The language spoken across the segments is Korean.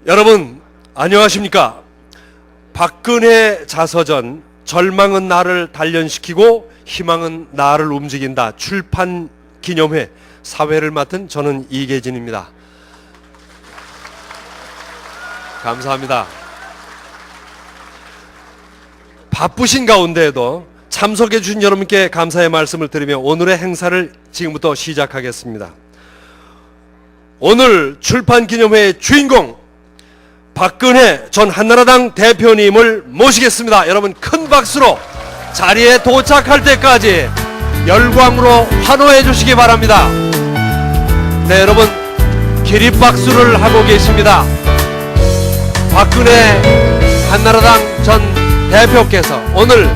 여러분 안녕하십니까? 박근혜 자서전 절망은 나를 단련시키고 희망은 나를 움직인다 출판 기념회 사회를 맡은 저는 이계진입니다. 감사합니다. 바쁘신 가운데에도 참석해 주신 여러분께 감사의 말씀을 드리며 오늘의 행사를 지금부터 시작하겠습니다. 오늘 출판 기념회의 주인공 박근혜 전 한나라당 대표님을 모시겠습니다. 여러분 큰 박수로 자리에 도착할 때까지 열광으로 환호해 주시기 바랍니다. 네, 여러분 기립박수를 하고 계십니다. 박근혜 한나라당 전 대표께서 오늘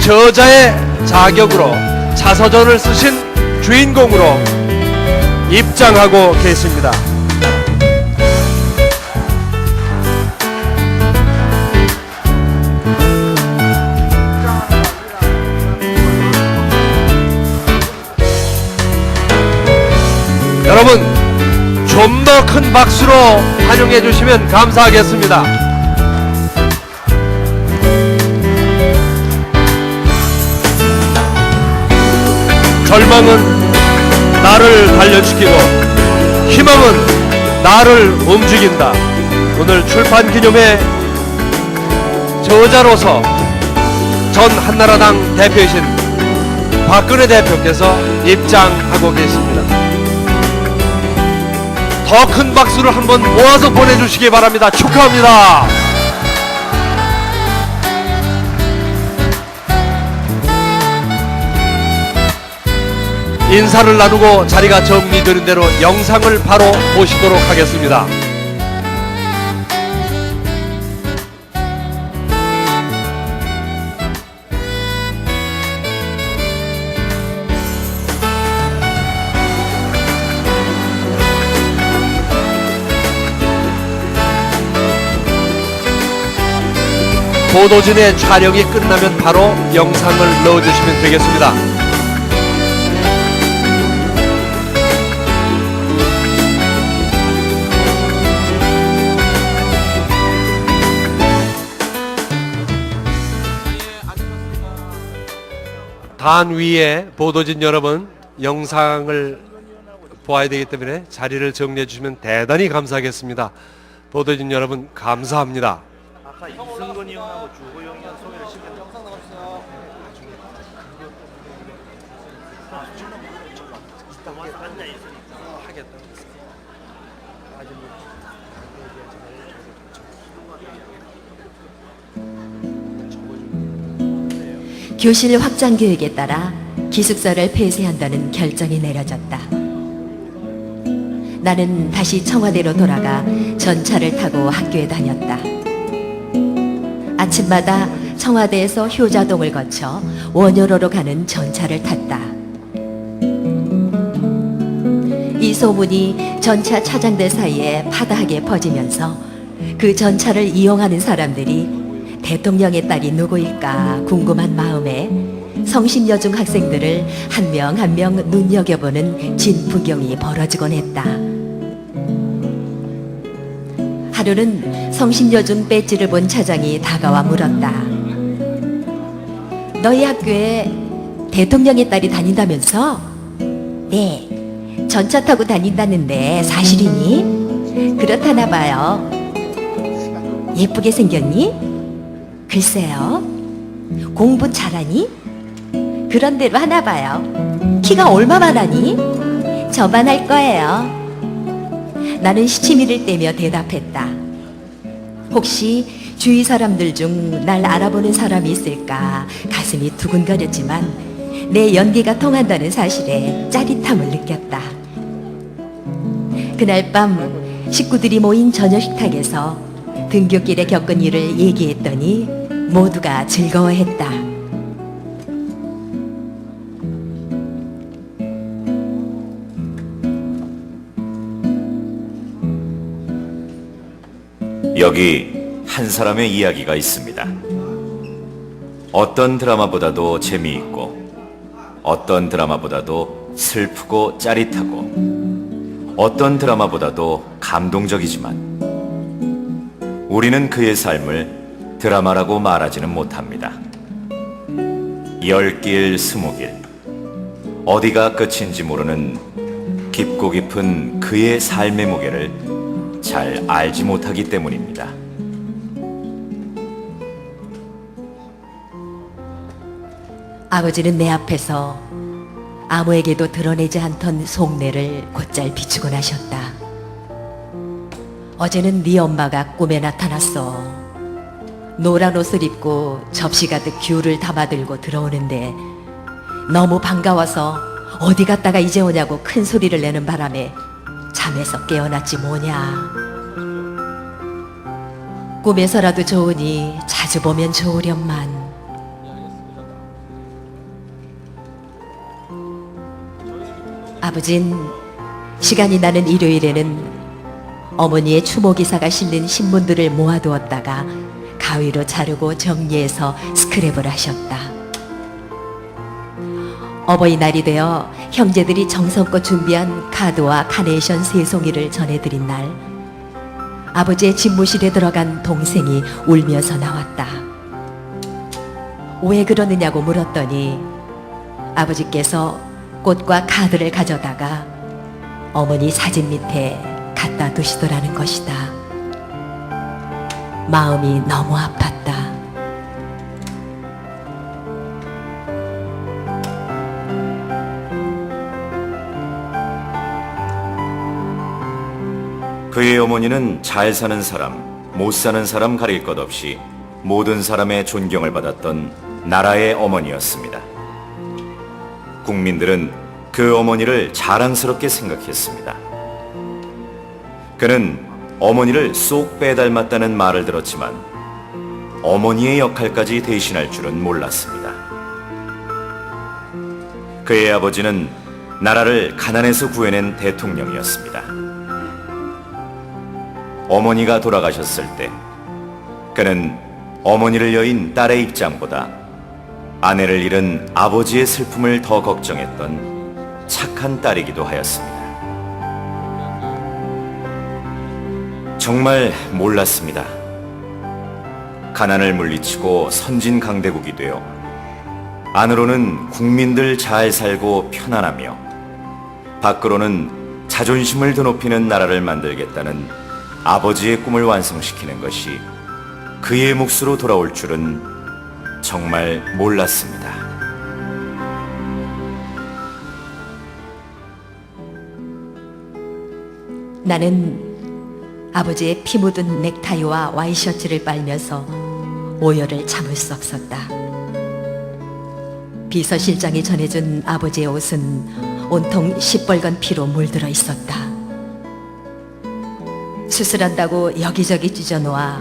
저자의 자격으로 자서전을 쓰신 주인공으로 입장하고 계십니다. 여러분 좀 더 큰 박수로 환영해 주시면 감사하겠습니다. 절망은 나를 단련시키고 희망은 나를 움직인다. 오늘 출판 기념회 저자로서 전 한나라당 대표이신 박근혜 대표께서 입장하고 계십니다. 더 큰 박수를 한번 모아서 보내주시기 바랍니다. 축하합니다. 인사를 나누고 자리가 정리되는 대로 영상을 바로 보시도록 하겠습니다. 보도진의 촬영이 끝나면 바로 영상을 넣어주시면 되겠습니다. 단 위에 보도진 여러분 영상을 보아야 되기 때문에 자리를 정리해 주시면 대단히 감사하겠습니다. 보도진 여러분 감사합니다. 아까 이승건 형하고 주호영 형 소개를 시켰는데 영상 나갔어요. 앉아 있으니까 하겠다. 교실 확장 계획에 따라 기숙사를 폐쇄한다는 결정이 내려졌다. 나는 다시 청와대로 돌아가 전차를 타고 학교에 다녔다. 아침마다 청와대에서 효자동을 거쳐 원효로로 가는 전차를 탔다. 이 소문이 전차 차장들 사이에 파다하게 퍼지면서 그 전차를 이용하는 사람들이 대통령의 딸이 누구일까 궁금한 마음에 성심여중 학생들을 한 명 한 명 눈여겨보는 진풍경이 벌어지곤 했다. 하루는 성심여중 배지를 본 차장이 다가와 물었다. 너희 학교에 대통령의 딸이 다닌다면서? 네, 전차 타고 다닌다는데 사실이니? 그렇다나 봐요. 예쁘게 생겼니? 글쎄요. 공부 잘하니? 그런 대로 하나 봐요. 키가 얼마만하니? 저만 할 거예요. 나는 시치미를 떼며 대답했다. 혹시 주위 사람들 중 날 알아보는 사람이 있을까 가슴이 두근거렸지만 내 연기가 통한다는 사실에 짜릿함을 느꼈다. 그날 밤 식구들이 모인 저녁 식탁에서 등굣길에 겪은 일을 얘기했더니 모두가 즐거워했다. 여기 한 사람의 이야기가 있습니다. 어떤 드라마보다도 재미있고 어떤 드라마보다도 슬프고 짜릿하고 어떤 드라마보다도 감동적이지만 우리는 그의 삶을 드라마라고 말하지는 못합니다. 10길, 20길, 어디가 끝인지 모르는 깊고 깊은 그의 삶의 무게를 잘 알지 못하기 때문입니다. 아버지는 내 앞에서 아무에게도 드러내지 않던 속내를 곧잘 비추고 나셨다. 어제는 네 엄마가 꿈에 나타났어. 노란 옷을 입고 접시 가득 귤을 담아들고 들어오는데 너무 반가워서 어디 갔다가 이제 오냐고 큰 소리를 내는 바람에 잠에서 깨어났지 뭐냐. 꿈에서라도 좋으니 자주 보면 좋으련만. 아버진 시간이 나는 일요일에는 어머니의 추모기사가 실린 신문들을 모아두었다가 가위로 자르고 정리해서 스크랩을 하셨다. 어버이날이 되어 형제들이 정성껏 준비한 카드와 카네이션 3송이를 전해드린 날, 아버지의 집무실에 들어간 동생이 울면서 나왔다. 왜 그러느냐고 물었더니 아버지께서 꽃과 카드를 가져다가 어머니 사진 밑에 갖다 두시더라는 것이다. 마음이 너무 아팠다. 그의 어머니는 잘 사는 사람, 못 사는 사람 가릴 것 없이 모든 사람의 존경을 받았던 나라의 어머니였습니다. 국민들은 그 어머니를 자랑스럽게 생각했습니다. 그는 어머니를 쏙 빼닮았다는 말을 들었지만 어머니의 역할까지 대신할 줄은 몰랐습니다. 그의 아버지는 나라를 가난에서 구해낸 대통령이었습니다. 어머니가 돌아가셨을 때 그는 어머니를 여인 딸의 입장보다 아내를 잃은 아버지의 슬픔을 더 걱정했던 착한 딸이기도 하였습니다. 정말 몰랐습니다. 가난을 물리치고 선진강대국이 되어 안으로는 국민들 잘 살고 편안하며 밖으로는 자존심을 드높이는 나라를 만들겠다는 아버지의 꿈을 완성시키는 것이 그의 몫으로 돌아올 줄은 정말 몰랐습니다. 나는 아버지의 피 묻은 넥타이와 와이셔츠를 빨면서 오열을 참을 수 없었다. 비서실장이 전해준 아버지의 옷은 온통 시뻘건 피로 물들어 있었다. 수술한다고 여기저기 찢어놓아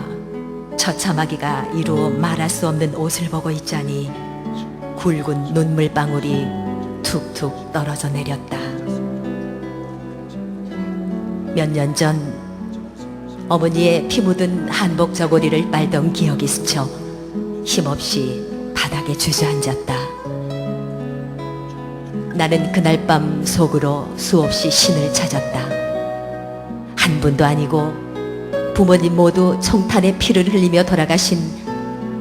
처참하기가 이루 말할 수 없는 옷을 보고 있자니 굵은 눈물방울이 툭툭 떨어져 내렸다. 몇 년 전 어머니의 피 묻은 한복 저고리를 빨던 기억이 스쳐 힘없이 바닥에 주저앉았다. 나는 그날 밤 속으로 수없이 신을 찾았다. 한 분도 아니고 부모님 모두 총탄의 피를 흘리며 돌아가신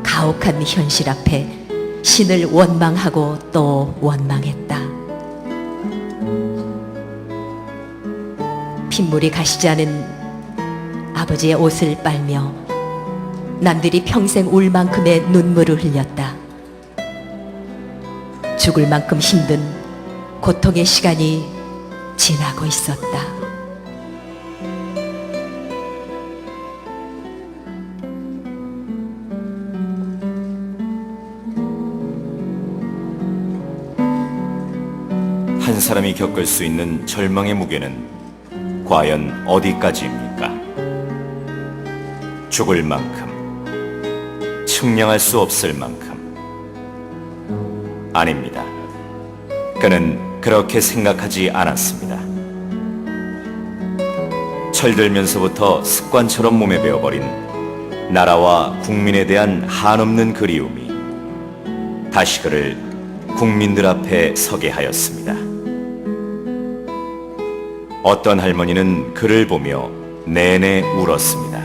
가혹한 현실 앞에 신을 원망하고 또 원망했다. 핏물이 가시지 않은 아버지의 옷을 빨며 남들이 평생 울 만큼의 눈물을 흘렸다. 죽을 만큼 힘든 고통의 시간이 지나고 있었다. 한 사람이 겪을 수 있는 절망의 무게는 과연 어디까지입니까? 죽을 만큼, 측량할 수 없을 만큼. 아닙니다. 그는 그렇게 생각하지 않았습니다. 철들면서부터 습관처럼 몸에 배어버린 나라와 국민에 대한 한없는 그리움이 다시 그를 국민들 앞에 서게 하였습니다. 어떤 할머니는 그를 보며 내내 울었습니다.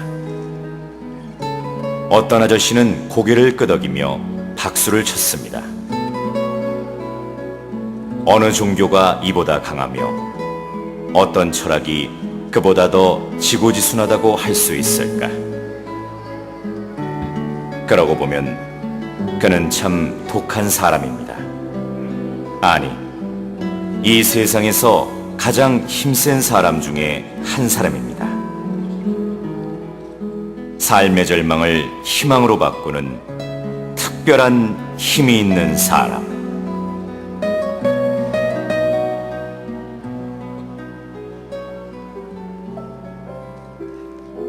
어떤 아저씨는 고개를 끄덕이며 박수를 쳤습니다. 어느 종교가 이보다 강하며 어떤 철학이 그보다 더 지고지순하다고 할 수 있을까? 그러고 보면 그는 참 독한 사람입니다. 아니, 이 세상에서 가장 힘센 사람 중에 한 사람입니다. 삶의 절망을 희망으로 바꾸는 특별한 힘이 있는 사람.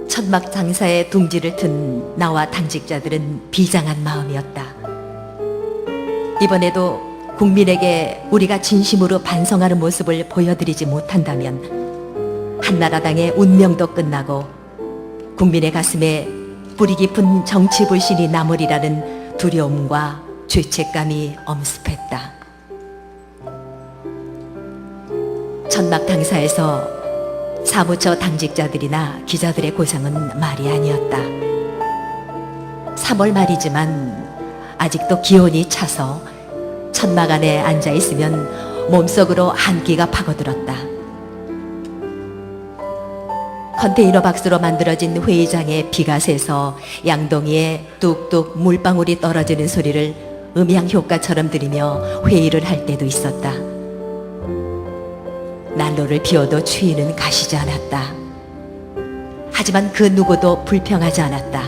천막 장사의 둥지를 튼 나와 당직자들은 비장한 마음이었다. 이번에도 국민에게 우리가 진심으로 반성하는 모습을 보여드리지 못한다면 한나라당의 운명도 끝나고 국민의 가슴에 뿌리 깊은 정치 불신이 남으리라는 두려움과 죄책감이 엄습했다. 천막 당사에서 사무처 당직자들이나 기자들의 고생은 말이 아니었다. 3월 말이지만 아직도 기온이 차서 천막 안에 앉아있으면 몸속으로 한기가 파고들었다. 컨테이너 박스로 만들어진 회의장에 비가 새서 양동이에 뚝뚝 물방울이 떨어지는 소리를 음향 효과처럼 들으며 회의를 할 때도 있었다. 난로를 피워도 추위는 가시지 않았다. 하지만 그 누구도 불평하지 않았다.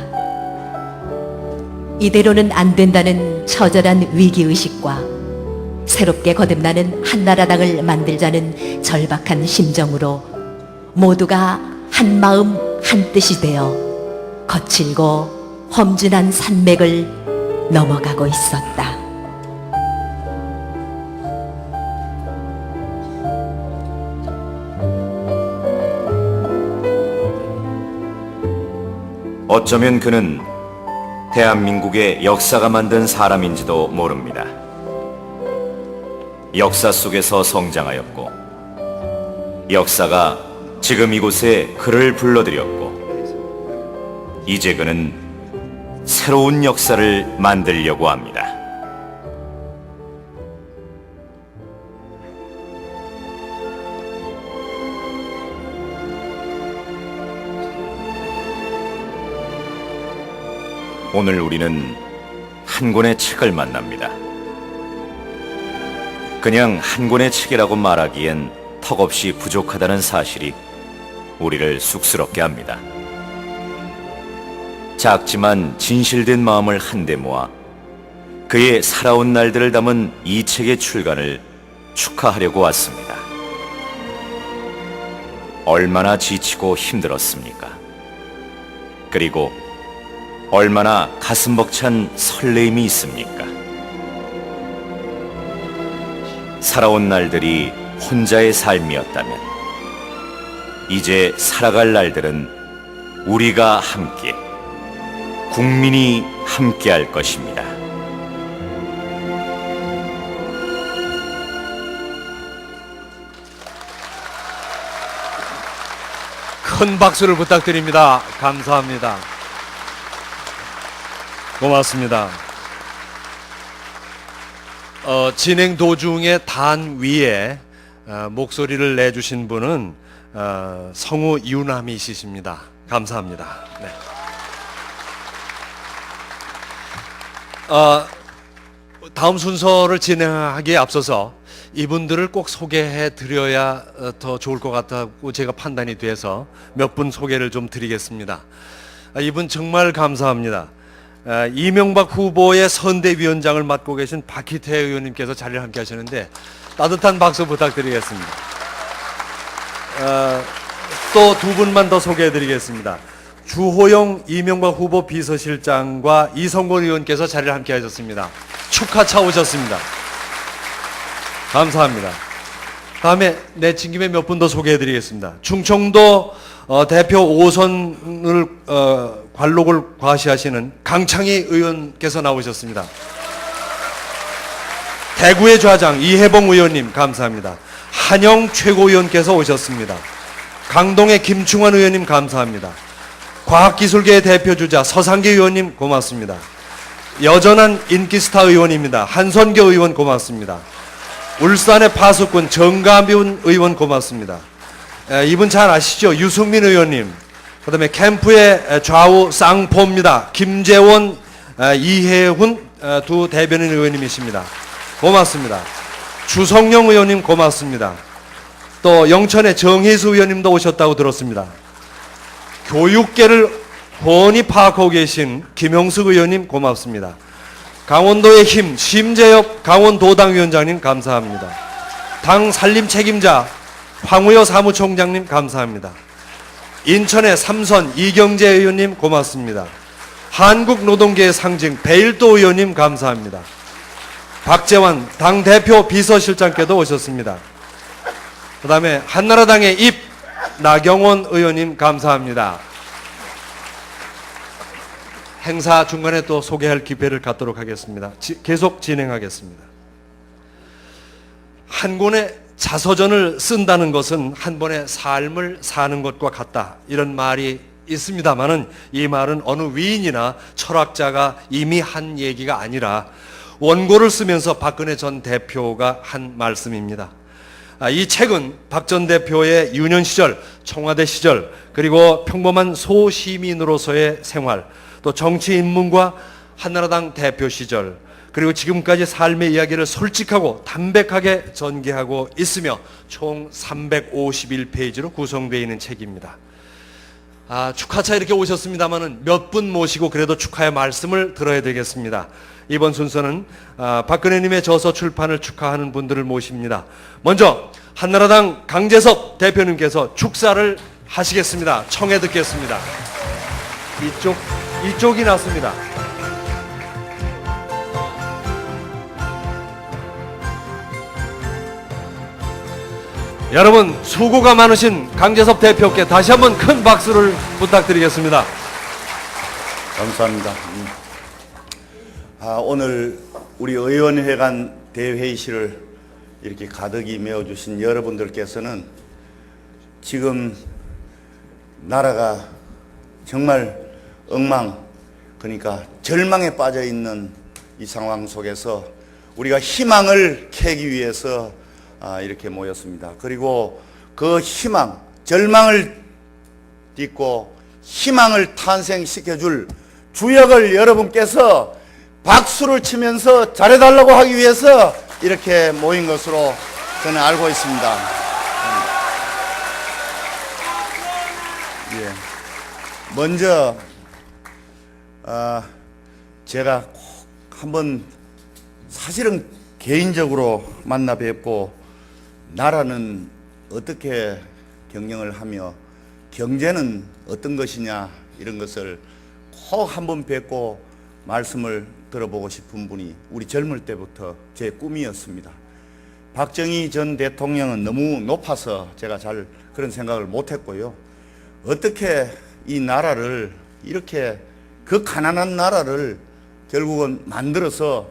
이대로는 안 된다는 처절한 위기의식과 새롭게 거듭나는 한나라당을 만들자는 절박한 심정으로 모두가 한 마음 한 뜻이 되어 거칠고 험준한 산맥을 넘어가고 있었다. 어쩌면 그는 대한민국의 역사가 만든 사람인지도 모릅니다. 역사 속에서 성장하였고 역사가 지금 이곳에 그를 불러들였고 이제 그는 새로운 역사를 만들려고 합니다. 오늘 우리는 한 권의 책을 만납니다. 그냥 한 권의 책이라고 말하기엔 턱없이 부족하다는 사실이 우리를 쑥스럽게 합니다. 작지만 진실된 마음을 한데 모아 그의 살아온 날들을 담은 이 책의 출간을 축하하려고 왔습니다. 얼마나 지치고 힘들었습니까? 그리고 얼마나 가슴 벅찬 설레임이 있습니까? 살아온 날들이 혼자의 삶이었다면 이제 살아갈 날들은 우리가 함께, 국민이 함께 할 것입니다. 큰 박수를 부탁드립니다. 감사합니다. 고맙습니다. 진행 도중에 단 위에 목소리를 내주신 분은 성우 유남희 씨십니다. 감사합니다. 네. 다음 순서를 진행하기에 앞서서 이분들을 꼭 소개해 드려야 더 좋을 것 같다고 제가 판단이 돼서 몇 분 소개를 좀 드리겠습니다. 이분 정말 감사합니다. 이명박 후보의 선대위원장을 맡고 계신 박희태 의원님께서 자리를 함께 하시는데 따뜻한 박수 부탁드리겠습니다. 또 두 분만 더 소개해 드리겠습니다. 주호영 이명박 후보 비서실장과 이성곤 의원께서 자리를 함께 하셨습니다. 축하차 오셨습니다. 감사합니다. 다음에 내친 김에 몇 분 더 소개해 드리겠습니다. 충청도 대표 5선을 관록을 과시하시는 강창희 의원께서 나오셨습니다. 대구의 좌장 이혜봉 의원님 감사합니다. 한영 최고위원께서 오셨습니다. 강동의 김충환 의원님 감사합니다. 과학기술계의 대표주자 서상기 의원님 고맙습니다. 여전한 인기스타 의원입니다. 한선교 의원 고맙습니다. 울산의 파수꾼 정가윤 의원 고맙습니다. 이분 잘 아시죠? 유승민 의원님. 그 다음에 캠프의 좌우 쌍포입니다. 김재원, 이혜훈 두 대변인 의원님이십니다. 고맙습니다. 주성용 의원님 고맙습니다. 또 영천의 정희수 의원님도 오셨다고 들었습니다. 교육계를 훤히 파악하고 계신 김용숙 의원님 고맙습니다. 강원도의 힘 심재엽 강원도당위원장님 감사합니다. 당 살림 책임자 황우여 사무총장님 감사합니다. 인천의 삼선 이경재 의원님 고맙습니다. 한국노동계의 상징 배일도 의원님 감사합니다. 박재환 당대표 비서실장께도 오셨습니다. 그 다음에 한나라당의 입 나경원 의원님 감사합니다. 행사 중간에 또 소개할 기회를 갖도록 하겠습니다. 계속 진행하겠습니다. 한 권의 자서전을 쓴다는 것은 한 번의 삶을 사는 것과 같다, 이런 말이 있습니다만은 이 말은 어느 위인이나 철학자가 이미 한 얘기가 아니라 원고를 쓰면서 박근혜 전 대표가 한 말씀입니다. 이 책은 박 전 대표의 유년 시절, 청와대 시절, 그리고 평범한 소시민으로서의 생활, 또 정치 입문과 한나라당 대표 시절, 그리고 지금까지 삶의 이야기를 솔직하고 담백하게 전개하고 있으며 총 351페이지로 구성되어 있는 책입니다. 축하차 이렇게 오셨습니다마는 몇 분 모시고 그래도 축하의 말씀을 들어야 되겠습니다. 이번 순서는 박근혜님의 저서 출판을 축하하는 분들을 모십니다. 먼저 한나라당 강재섭 대표님께서 축사를 하시겠습니다. 청해 듣겠습니다. 이쪽이 낫습니다. 여러분, 수고가 많으신 강재섭 대표께 다시 한번 큰 박수를 부탁드리겠습니다. 감사합니다. 오늘 우리 의원회관 대회의실을 이렇게 가득히 메워주신 여러분들께서는 지금 나라가 정말 엉망, 그러니까 절망에 빠져 있는 이 상황 속에서 우리가 희망을 캐기 위해서 이렇게 모였습니다. 그리고 그 희망, 절망을 딛고 희망을 탄생시켜줄 주역을 여러분께서 박수를 치면서 잘해달라고 하기 위해서 이렇게 모인 것으로 저는 알고 있습니다. 먼저 제가 꼭 한번 사실은 개인적으로 만나 뵙고 나라는 어떻게 경영을 하며 경제는 어떤 것이냐 이런 것을 꼭 한번 뵙고 말씀을 들어보고 싶은 분이 우리 젊을 때부터 제 꿈이었습니다. 박정희 전 대통령은 너무 높아서 제가 잘 그런 생각을 못했고요. 어떻게 이 나라를 이렇게 그 가난한 나라를 결국은 만들어서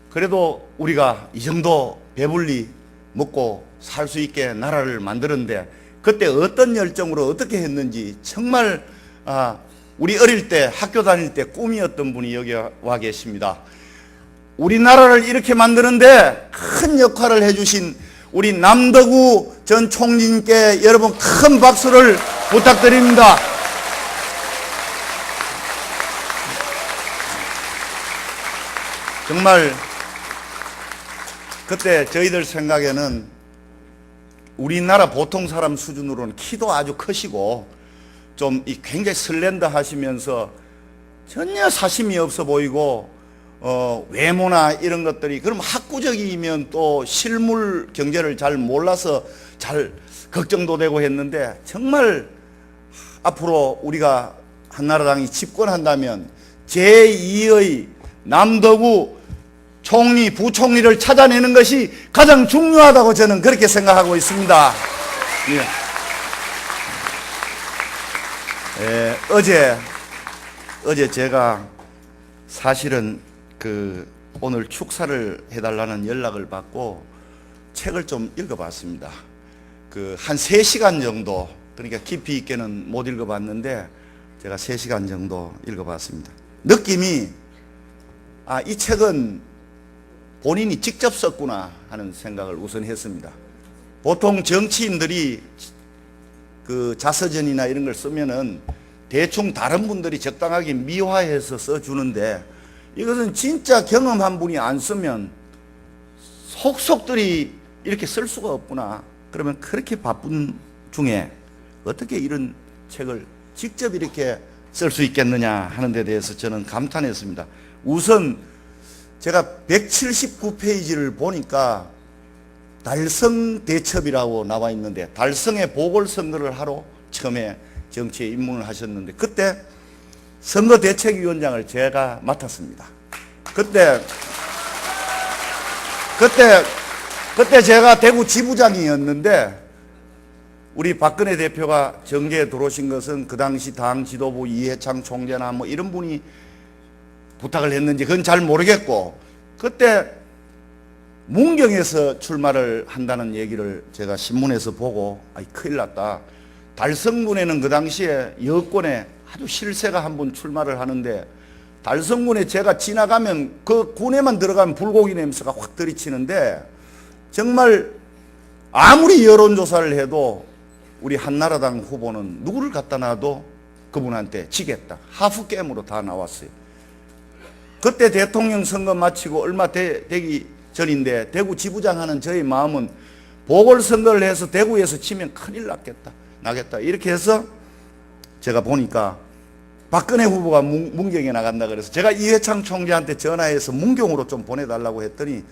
그래도 우리가 이 정도 배불리 먹고 살 수 있게 나라를 만드는데 그때 어떤 열정으로 어떻게 했는지 정말 우리 어릴 때 학교 다닐 때 꿈이었던 분이 여기 와 계십니다. 우리나라를 이렇게 만드는데 큰 역할을 해주신 우리 남덕우 전 총리님께 여러분 큰 박수를 부탁드립니다. 정말 그때 저희들 생각에는 우리나라 보통 사람 수준으로는 키도 아주 크시고 좀 굉장히 슬렌더 하시면서 전혀 사심이 없어 보이고 외모나 이런 것들이 그럼 학구적이면 또 실물 경제를 잘 몰라서 잘 걱정도 되고 했는데 정말 앞으로 우리가 한나라당이 집권한다면 제2의 남덕우 총리, 부총리를 찾아내는 것이 가장 중요하다고 저는 그렇게 생각하고 있습니다. 어제 제가 사실은 오늘 축사를 해달라는 연락을 받고 책을 좀 읽어봤습니다. 한 3시간 정도 그러니까 깊이 있게는 못 읽어봤는데 제가 3시간 정도 읽어봤습니다. 느낌이 이 책은 본인이 직접 썼구나 하는 생각을 우선 했습니다. 보통 정치인들이 그 자서전이나 이런 걸 쓰면은 대충 다른 분들이 적당하게 미화해서 써주는데 이것은 진짜 경험한 분이 안 쓰면 속속들이 이렇게 쓸 수가 없구나. 그러면 그렇게 바쁜 중에 어떻게 이런 책을 직접 이렇게 쓸 수 있겠느냐 하는 데 대해서 저는 감탄했습니다. 우선 제가 179페이지를 보니까 달성대첩이라고 나와 있는데 달성의 보궐선거를 하러 처음에 정치에 입문을 하셨는데 그때 선거대책위원장을 제가 맡았습니다. 그때 제가 대구 지부장이었는데 우리 박근혜 대표가 정계에 들어오신 것은 그 당시 당 지도부 이해창 총재나 뭐 이런 분이 부탁을 했는지 그건 잘 모르겠고 그때 문경에서 출마를 한다는 얘기를 제가 신문에서 보고 큰일 났다. 달성군에는 그 당시에 여권에 아주 실세가 한 분 출마를 하는데 달성군에 제가 지나가면 그 군에만 들어가면 불고기 냄새가 확 들이치는데 정말 아무리 여론조사를 해도 우리 한나라당 후보는 누구를 갖다 놔도 그분한테 지겠다. 하프 게임으로 다 나왔어요. 그때 대통령 선거 마치고 얼마 되기 전인데 대구 지부장 하는 저의 마음은 보궐선거를 해서 대구에서 치면 큰일 나겠다. 이렇게 해서 제가 보니까 박근혜 후보가 문경에 나간다 그래서 제가 이해창 총재한테 전화해서 문경으로 좀 보내달라고 했더니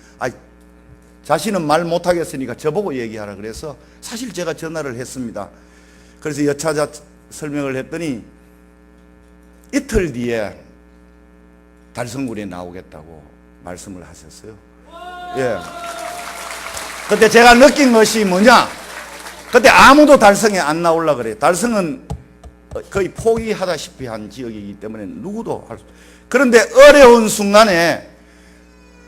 자신은 말 못하겠으니까 저보고 얘기하라 그래서 사실 제가 전화를 했습니다. 그래서 여차자 설명을 했더니 이틀 뒤에 달성군에 나오겠다고 말씀을 하셨어요. 예. 그때 제가 느낀 것이 뭐냐? 그때 아무도 달성에 안 나오려고 그래요. 달성은 거의 포기하다시피 한 지역이기 때문에 누구도 할 수. 그런데 어려운 순간에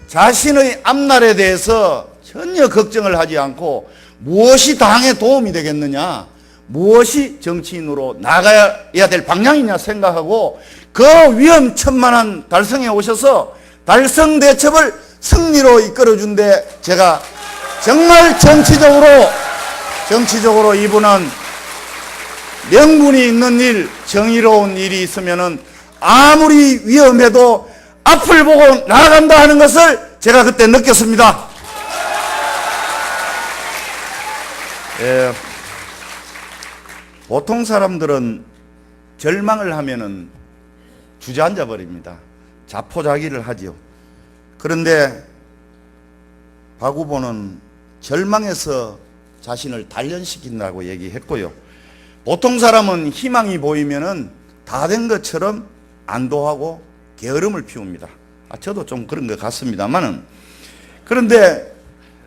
자신의 앞날에 대해서 전혀 걱정을 하지 않고 무엇이 당에 도움이 되겠느냐, 무엇이 정치인으로 나가야 될 방향이냐 생각하고 그 위험천만한 달성에 오셔서 달성 대첩을 승리로 이끌어준데 제가 정말 정치적으로 이분은 명분이 있는 일, 정의로운 일이 있으면은 아무리 위험해도 앞을 보고 나아간다 하는 것을 제가 그때 느꼈습니다. 예, 보통 사람들은 절망을 하면은 주저앉아 버립니다. 자포자기를 하죠. 그런데 박 후보는 절망에서 자신을 단련시킨다고 얘기했고요. 보통 사람은 희망이 보이면은 다 된 것처럼 안도하고 게으름을 피웁니다. 저도 좀 그런 것 같습니다만은 그런데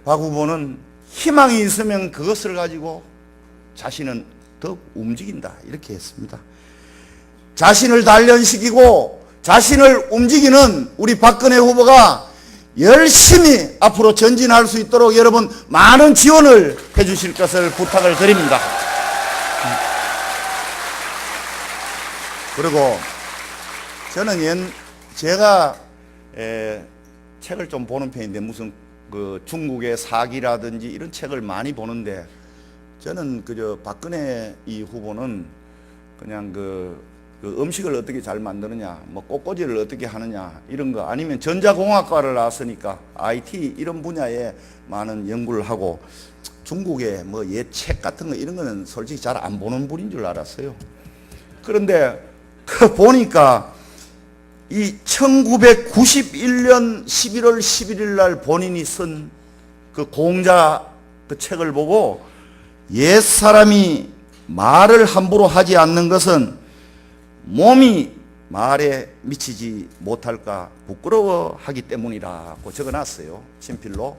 박 후보는 희망이 있으면 그것을 가지고 자신은 더 움직인다 이렇게 했습니다. 자신을 단련시키고 자신을 움직이는 우리 박근혜 후보가 열심히 앞으로 전진할 수 있도록 여러분 많은 지원을 해 주실 것을 부탁을 드립니다. 그리고 저는 제가 책을 좀 보는 편인데 무슨 그 중국의 사기라든지 이런 책을 많이 보는데 저는 그저 박근혜 이 후보는 그냥 그 음식을 어떻게 잘 만드느냐, 뭐 꽃꽂이를 어떻게 하느냐 이런 거 아니면 전자공학과를 나왔으니까 IT 이런 분야에 많은 연구를 하고 중국의 뭐 예책 같은 거 이런 거는 솔직히 잘 안 보는 분인 줄 알았어요. 그런데 보니까 이 1991년 11월 11일 날 본인이 쓴 그 공자 그 책을 보고 옛사람이 말을 함부로 하지 않는 것은 몸이 말에 미치지 못할까 부끄러워하기 때문이라고 적어놨어요. 친필로.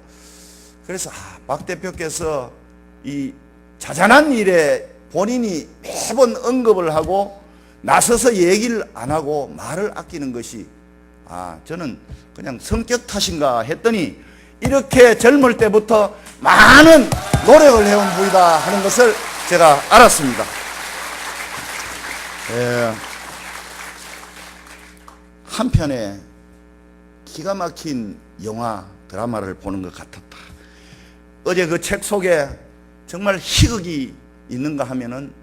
그래서 박 대표께서 이 자잘한 일에 본인이 매번 언급을 하고 나서서 얘기를 안 하고 말을 아끼는 것이 저는 그냥 성격 탓인가 했더니 이렇게 젊을 때부터 많은 노력을 해온 분이다 하는 것을 제가 알았습니다. 한편에 기가 막힌 영화 드라마를 보는 것 같았다. 어제 그 책 속에 정말 희극이 있는가 하면은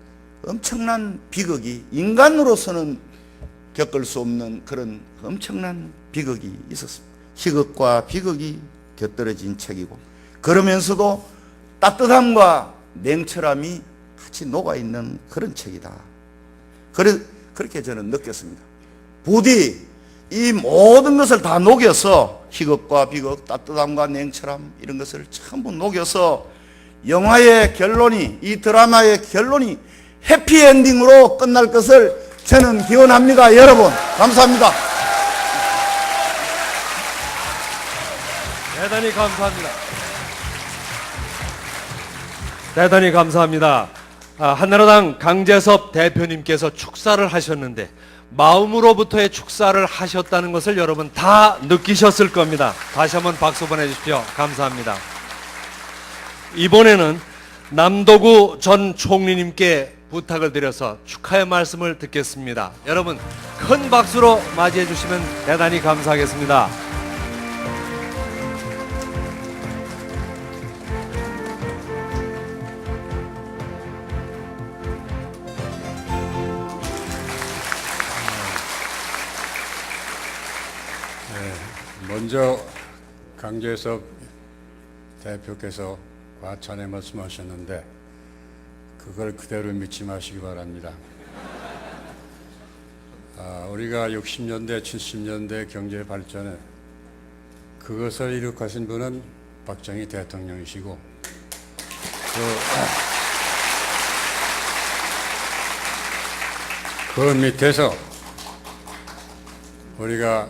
엄청난 비극이, 인간으로서는 겪을 수 없는 그런 엄청난 비극이 있었습니다. 희극과 비극이 곁들여진 책이고, 그러면서도 따뜻함과 냉철함이 같이 녹아있는 그런 책이다. 그렇게 저는 느꼈습니다. 부디 이 모든 것을 다 녹여서, 희극과 비극, 따뜻함과 냉철함, 이런 것을 전부 녹여서 영화의 결론이, 이 드라마의 결론이 해피엔딩으로 끝날 것을 저는 기원합니다. 여러분, 감사합니다. 대단히 감사합니다. 대단히 감사합니다. 한나라당 강재섭 대표님께서 축사를 하셨는데 마음으로부터의 축사를 하셨다는 것을 여러분 다 느끼셨을 겁니다. 다시 한번 박수 보내주십시오. 감사합니다. 이번에는 남도구 전 총리님께 부탁을 드려서 축하의 말씀을 듣겠습니다. 여러분 큰 박수로 맞이해 주시면 대단히 감사하겠습니다. 먼저 강재섭 대표께서 과찬의 말씀하셨는데 그걸 그대로 믿지 마시기 바랍니다. 우리가 60년대, 70년대 경제 발전에 그것을 이룩하신 분은 박정희 대통령이시고, 그 밑에서 우리가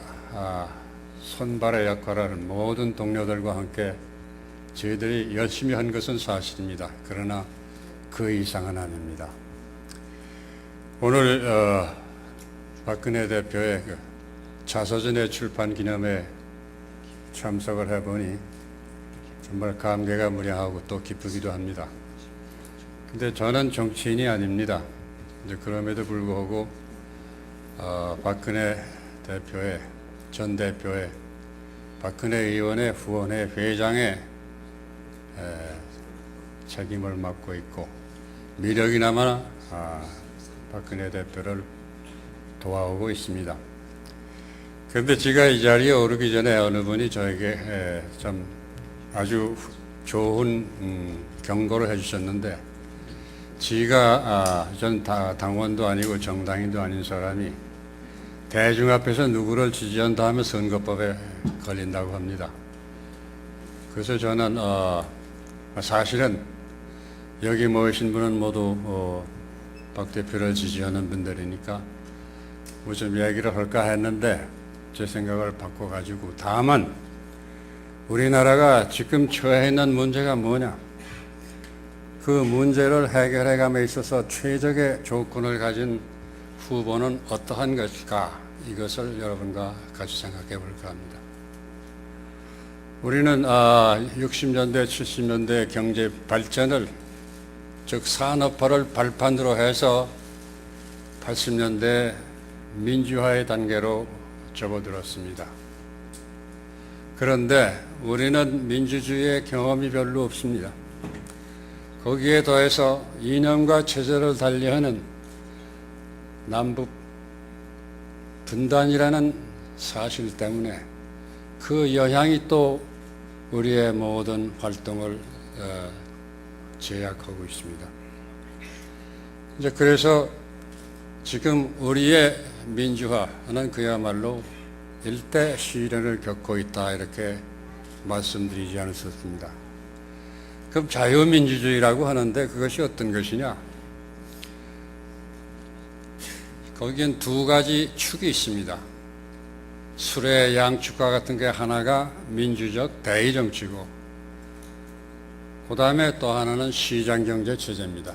손발의 역할을 하는 모든 동료들과 함께 저희들이 열심히 한 것은 사실입니다. 그러나 그 이상은 아닙니다. 오늘 박근혜 대표의 그 자서전의 출판 기념회에 참석을 해보니 정말 감개가 무량하고 또 기쁘기도 합니다. 근데 저는 정치인이 아닙니다. 이제 그럼에도 불구하고 박근혜 대표의, 전 대표의, 박근혜 의원의 후원회 회장의 책임을 맡고 있고, 미력이나마 박근혜 대표를 도와오고 있습니다. 그런데 제가 이 자리에 오르기 전에 어느 분이 저에게 좀 아주 좋은 경고를 해주셨는데, 지가 전 당원도 아니고 정당인도 아닌 사람이 대중 앞에서 누구를 지지한다 하면 선거법에 걸린다고 합니다. 그래서 저는 사실은 여기 모이신 분은 모두 박 대표를 지지하는 분들이니까 뭐 좀 얘기를 할까 했는데 제 생각을 바꿔가지고, 다만 우리나라가 지금 처해 있는 문제가 뭐냐, 그 문제를 해결해감에 있어서 최적의 조건을 가진 후보는 어떠한 것일까, 이것을 여러분과 같이 생각해 볼까 합니다. 우리는 60년대, 70년대 경제 발전을, 즉 산업화를 발판으로 해서 80년대 민주화의 단계로 접어들었습니다. 그런데 우리는 민주주의의 경험이 별로 없습니다. 거기에 더해서 이념과 체제를 달리하는 남북 분단이라는 사실 때문에 그 영향이 또 우리의 모든 활동을 제약하고 있습니다. 이제 그래서 지금 우리의 민주화는 그야말로 일대 시련을 겪고 있다, 이렇게 말씀드리지 않았습니다. 그럼 자유민주주의라고 하는데 그것이 어떤 것이냐? 거기엔 두 가지 축이 있습니다. 수레의 양축과 같은 게 하나가 민주적 대의정치고, 그 다음에 또 하나는 시장경제 체제입니다.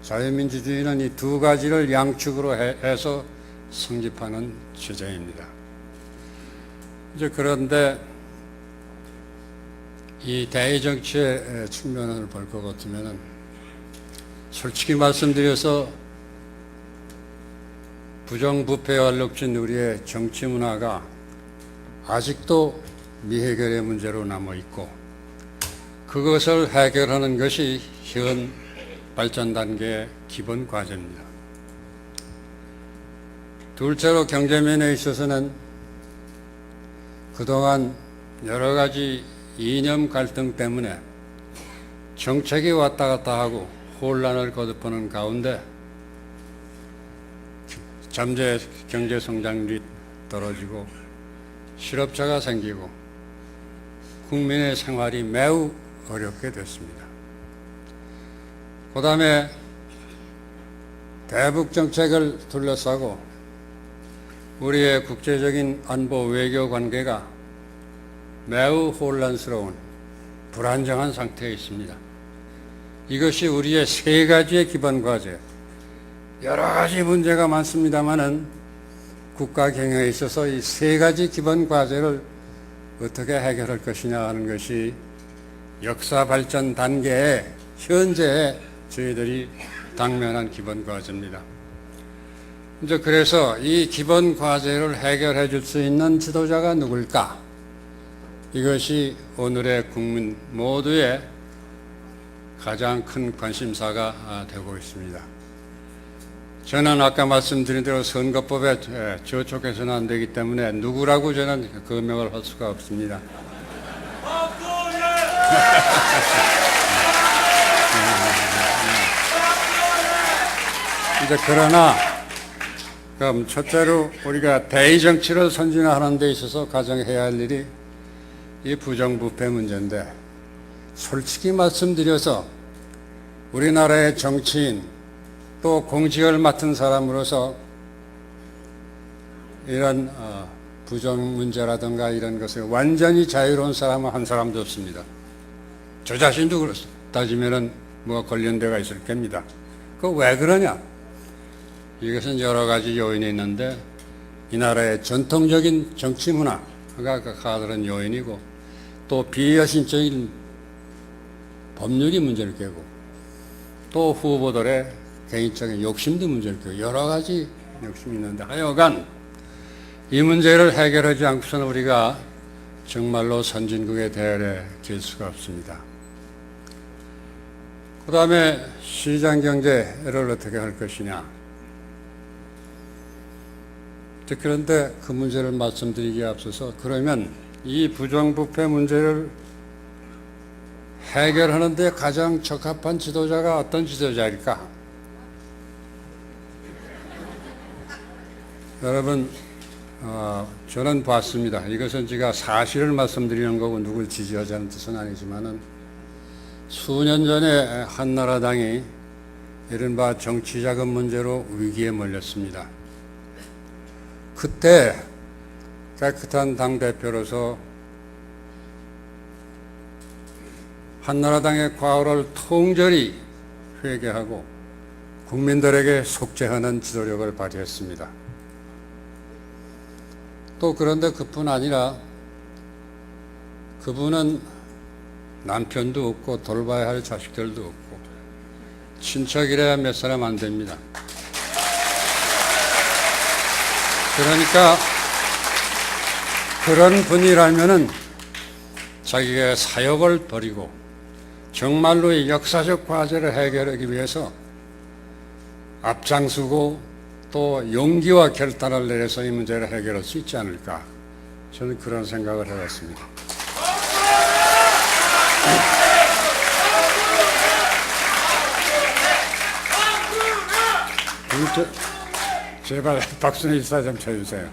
자유민주주의는 이 두 가지를 양축으로 해서 성립하는 체제입니다. 이제 그런데 이 대의정치의 측면을 볼 것 같으면은 솔직히 말씀드려서 부정부패에 얼룩진 우리의 정치 문화가 아직도 미해결의 문제로 남아있고 그것을 해결하는 것이 현 발전 단계의 기본 과제입니다. 둘째로 경제면에 있어서는 그동안 여러 가지 이념 갈등 때문에 정책이 왔다 갔다 하고 혼란을 거듭하는 가운데 잠재 경제 성장률이 떨어지고 실업자가 생기고 국민의 생활이 매우 어렵게 됐습니다. 그 다음에 대북 정책을 둘러싸고 우리의 국제적인 안보 외교 관계가 매우 혼란스러운 불안정한 상태에 있습니다. 이것이 우리의 세 가지의 기본 과제, 여러 가지 문제가 많습니다만은 국가 경영에 있어서 이 세 가지 기본 과제를 어떻게 해결할 것이냐 하는 것이 역사 발전 단계에 현재 저희들이 당면한 기본 과제입니다. 이제 그래서 이 기본 과제를 해결해 줄 수 있는 지도자가 누굴까? 이것이 오늘의 국민 모두의 가장 큰 관심사가 되고 있습니다. 저는 아까 말씀드린 대로 선거법에 저촉해서는 안 되기 때문에 누구라고 저는 거명을 할 수가 없습니다. 이제 그러나 그럼 첫째로 우리가 대의 정치를 선진화하는 데 있어서 가장 해야 할 일이 이 부정부패 문제인데 솔직히 말씀드려서 우리나라의 정치인 또 공직을 맡은 사람으로서 이런 부정 문제라든가 이런 것에 완전히 자유로운 사람은 한 사람도 없습니다. 저 자신도 그렇습니다. 따지면은 뭐가 관련되어 있을 겁니다. 그 왜 그러냐? 이것은 여러 가지 요인이 있는데 이 나라의 전통적인 정치 문화가 가다른 요인이고 또 비여신적인 법률이 문제를 깨고 또 후보들의 개인적인 욕심도 문제를 깨고 여러 가지 욕심이 있는데 하여간 이 문제를 해결하지 않고서는 우리가 정말로 선진국의 대열에 길 수가 없습니다. 그 다음에 시장경제를 어떻게 할 것이냐. 그런데 그 문제를 말씀드리기에 앞서서 그러면 이 부정부패 문제를 해결하는 데 가장 적합한 지도자가 어떤 지도자일까? 여러분 저는 봤습니다. 이것은 제가 사실을 말씀드리는 거고 누굴 지지하자는 뜻은 아니지만은 수년 전에 한나라당이 이른바 정치자금 문제로 위기에 몰렸습니다. 그때 깨끗한 당대표로서 한나라당의 과오를 통절히 회개하고 국민들에게 속죄하는 지도력을 발휘했습니다. 또 그런데 그뿐 아니라 그분은 남편도 없고 돌봐야 할 자식들도 없고 친척이라야 몇 사람 안 됩니다. 그러니까 그런 분이라면은 자기가 사역을 버리고 정말로 이 역사적 과제를 해결하기 위해서 앞장서고 또 용기와 결단을 내려서 이 문제를 해결할 수 있지 않을까. 저는 그런 생각을 해봤습니다. 제발 박수는 일사 좀 쳐주세요.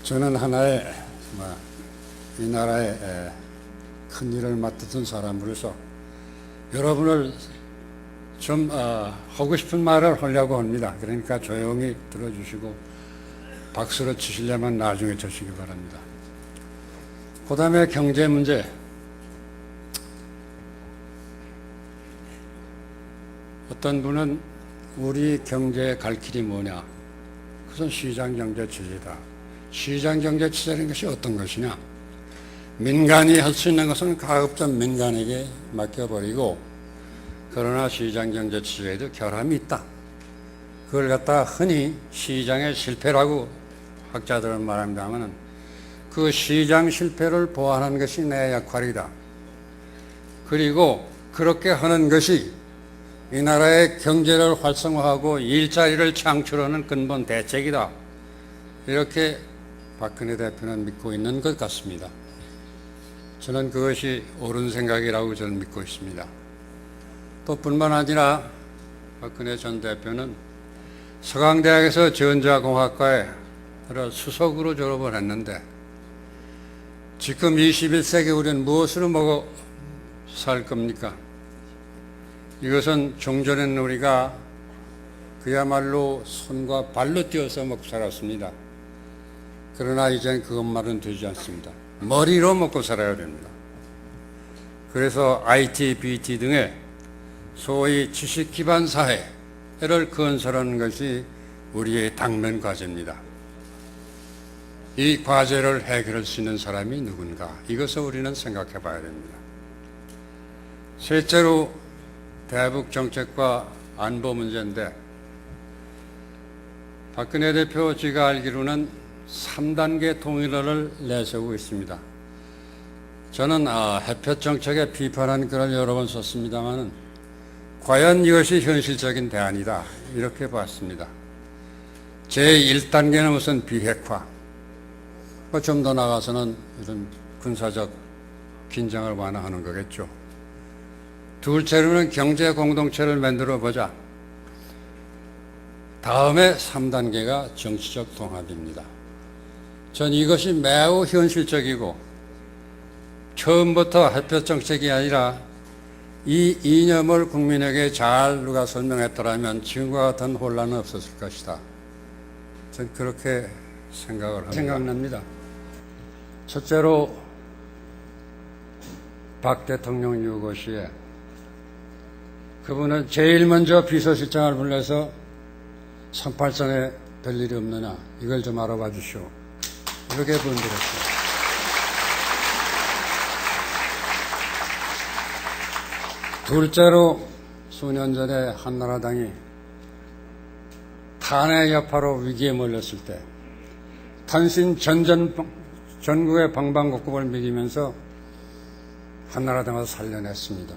저는 하나의 이 나라의 큰 일을 맡았던 사람으로서 여러분을 좀 하고 싶은 말을 하려고 합니다. 그러니까 조용히 들어주시고 박수를 치시려면 나중에 쳐주시기 바랍니다. 그 다음에 경제 문제. 어떤 분은 우리 경제의 갈 길이 뭐냐? 그것은 시장경제 체제다. 시장경제 체제라는 것이 어떤 것이냐? 민간이 할 수 있는 것은 가급적 민간에게 맡겨버리고 그러나 시장 경제 체제에도 결함이 있다. 그걸 갖다가 흔히 시장의 실패라고 학자들은 말합니다만 그 시장 실패를 보완하는 것이 내 역할이다. 그리고 그렇게 하는 것이 이 나라의 경제를 활성화하고 일자리를 창출하는 근본 대책이다. 이렇게 박근혜 대표는 믿고 있는 것 같습니다. 저는 그것이 옳은 생각이라고 저는 믿고 있습니다. 또 뿐만 아니라 박근혜 전 대표는 서강대학에서 전자공학과에 수석으로 졸업을 했는데 지금 21세기 우리는 무엇으로 먹어 살 겁니까? 이것은 종전에는 우리가 그야말로 손과 발로 뛰어서 먹고 살았습니다. 그러나 이젠 그것만은 되지 않습니다. 머리로 먹고 살아야 됩니다. 그래서 IT, BT 등의 소위 지식 기반 사회를 건설하는 것이 우리의 당면 과제입니다. 이 과제를 해결할 수 있는 사람이 누군가? 이것을 우리는 생각해 봐야 됩니다. 셋째로 대북 정책과 안보 문제인데 박근혜 대표 제가 알기로는 3단계 통일을 내세우고 있습니다. 저는 햇볕 정책에 비판한 글을 여러 번 썼습니다만 과연 이것이 현실적인 대안이다 이렇게 봤습니다. 제1단계는 우선 비핵화, 좀 더 나가서는 이런 군사적 긴장을 완화하는 거겠죠. 둘째로는 경제 공동체를 만들어 보자. 다음에 3단계가 정치적 통합입니다. 전 이것이 매우 현실적이고 처음부터 햇볕 정책이 아니라 이 이념을 국민에게 잘 누가 설명했더라면 지금과 같은 혼란은 없었을 것이다. 전 그렇게 생각납니다. 첫째로 박 대통령 유고 시에 그분은 제일 먼저 비서실장을 불러서 38선에 별일이 없느냐 이걸 좀 알아봐 주시오. 이렇게 분들했어요. 둘째로 수년 전에 한나라당이 탄핵 여파로 위기에 몰렸을 때 탄신 전국의 방방곡곡을 먹이면서 한나라당을 살려냈습니다.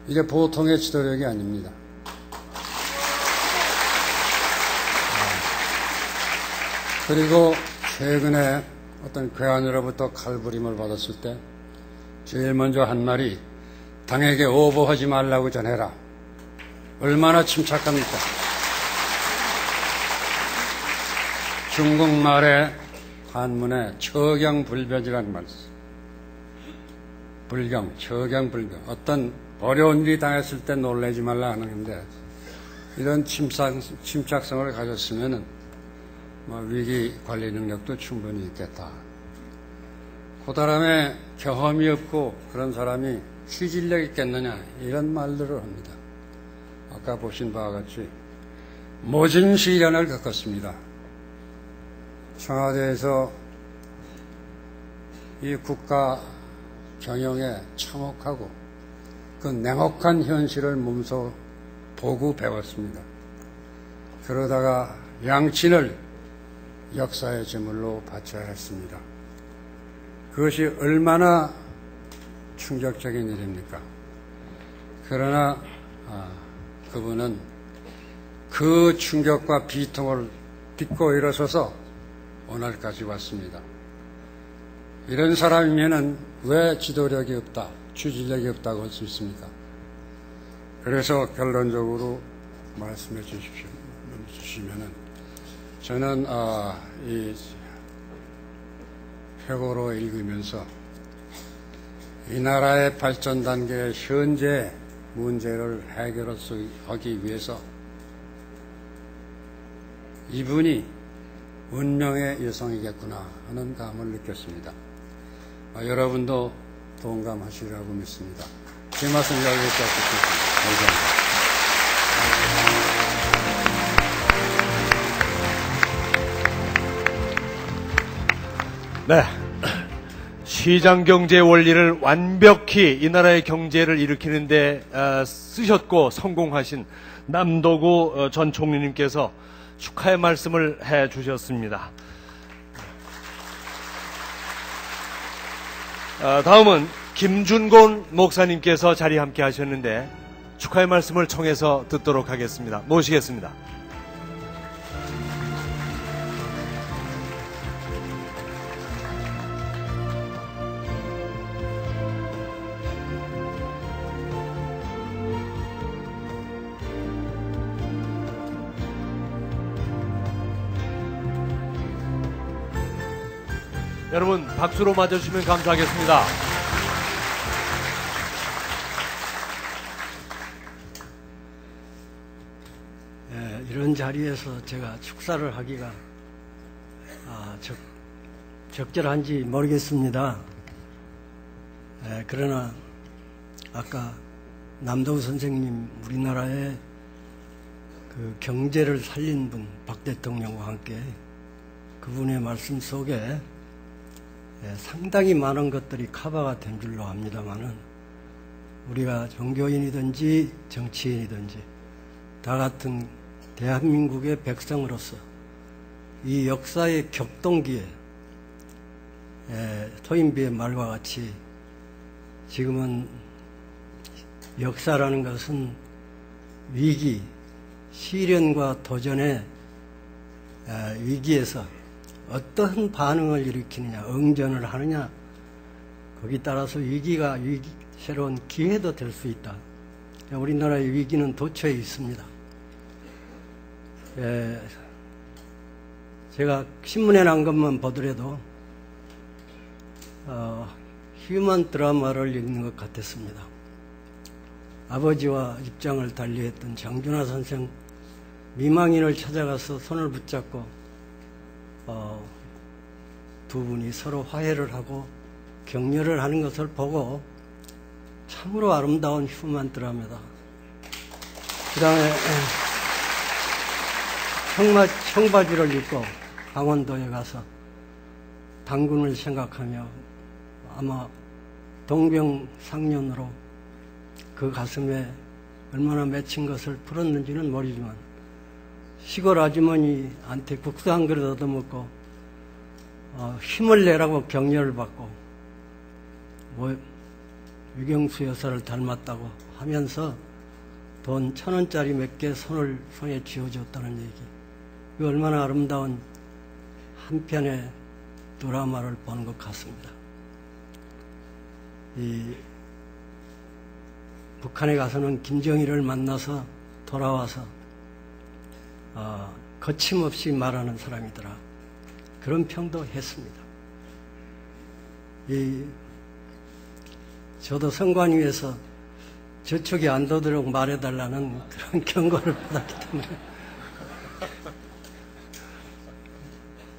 이게 보통의 지도력이 아닙니다. 그리고 최근에 어떤 괴한으로부터 칼부림을 받았을 때 제일 먼저 한 말이 당에게 오버하지 말라고 전해라. 얼마나 침착합니까? 중국말에 한문에 처경불변이라는 말이 있어요. 불경, 처경불변. 어떤 어려운 일이 당했을 때 놀라지 말라 하는 건데 이런 침착성을 가졌으면 위기 관리 능력도 충분히 있겠다. 그 다음에 경험이 없고 그런 사람이 취질력 있겠느냐 이런 말들을 합니다. 아까 보신 바와 같이 모진 시련을 겪었습니다. 청와대에서 이 국가 경영에 참혹하고 그 냉혹한 현실을 몸소 보고 배웠습니다. 그러다가 양친을 역사의 제물로 바쳐야 했습니다. 그것이 얼마나 충격적인 일입니까? 그러나 그분은 그 충격과 비통을 딛고 일어서서 오늘까지 왔습니다. 이런 사람이면은 왜 지도력이 없다, 추진력이 없다고 할 수 있습니까? 그래서 결론적으로 말씀해 주시면은 저는 이 회고로 읽으면서 이 나라의 발전 단계의 현재 문제를 해결하기 위해서 이분이 운명의 여성이겠구나 하는 감을 느꼈습니다. 여러분도 동감하시리라고 믿습니다. 제 말씀 여기까지 듣겠습니다. 감사합니다. 네. 시장 경제 원리를 완벽히 이 나라의 경제를 일으키는데 쓰셨고 성공하신 남도구 전 총리님께서 축하의 말씀을 해 주셨습니다. 다음은 김준곤 목사님께서 자리 함께 하셨는데 축하의 말씀을 청해서 듣도록 하겠습니다. 모시겠습니다. 여러분 박수로 맞아주시면 감사하겠습니다. 이런 자리에서 제가 축사를 하기가 적절한지 모르겠습니다. 그러나 아까 남도우 선생님 우리나라의 그 경제를 살린 분 박 대통령과 함께 그분의 말씀 속에 상당히 많은 것들이 커버가 된 줄로 압니다만은 우리가 종교인이든지 정치인이든지 다 같은 대한민국의 백성으로서 이 역사의 격동기에 토인비의 말과 같이 지금은 역사라는 것은 위기, 시련과 도전의 위기에서 어떤 반응을 일으키느냐, 응전을 하느냐, 거기 따라서 위기가 새로운 기회도 될 수 있다. 우리나라의 위기는 도처에 있습니다. 제가 신문에 난 것만 보더라도 휴먼 드라마를 읽는 것 같았습니다. 아버지와 입장을 달리했던 장준하 선생 미망인을 찾아가서 손을 붙잡고 두 분이 서로 화해를 하고 격려를 하는 것을 보고 참으로 아름다운 휴먼 드라마다. 그 다음에 청바지를 입고 강원도에 가서 당군을 생각하며 아마 동병상련으로 그 가슴에 얼마나 맺힌 것을 풀었는지는 모르지만 시골 아주머니한테 국수 한 그릇 얻어먹고 힘을 내라고 격려를 받고 유경수 여사를 닮았다고 하면서 돈 1,000원짜리 몇 개 손에 쥐어줬다는 얘기. 이 얼마나 아름다운 한 편의 드라마를 보는 것 같습니다. 북한에 가서는 김정일을 만나서 돌아와서 거침없이 말하는 사람이더라. 그런 평도 했습니다. 저도 선관위에서 저쪽이 안 도도록 말해달라는 그런 경고를 받았기 때문에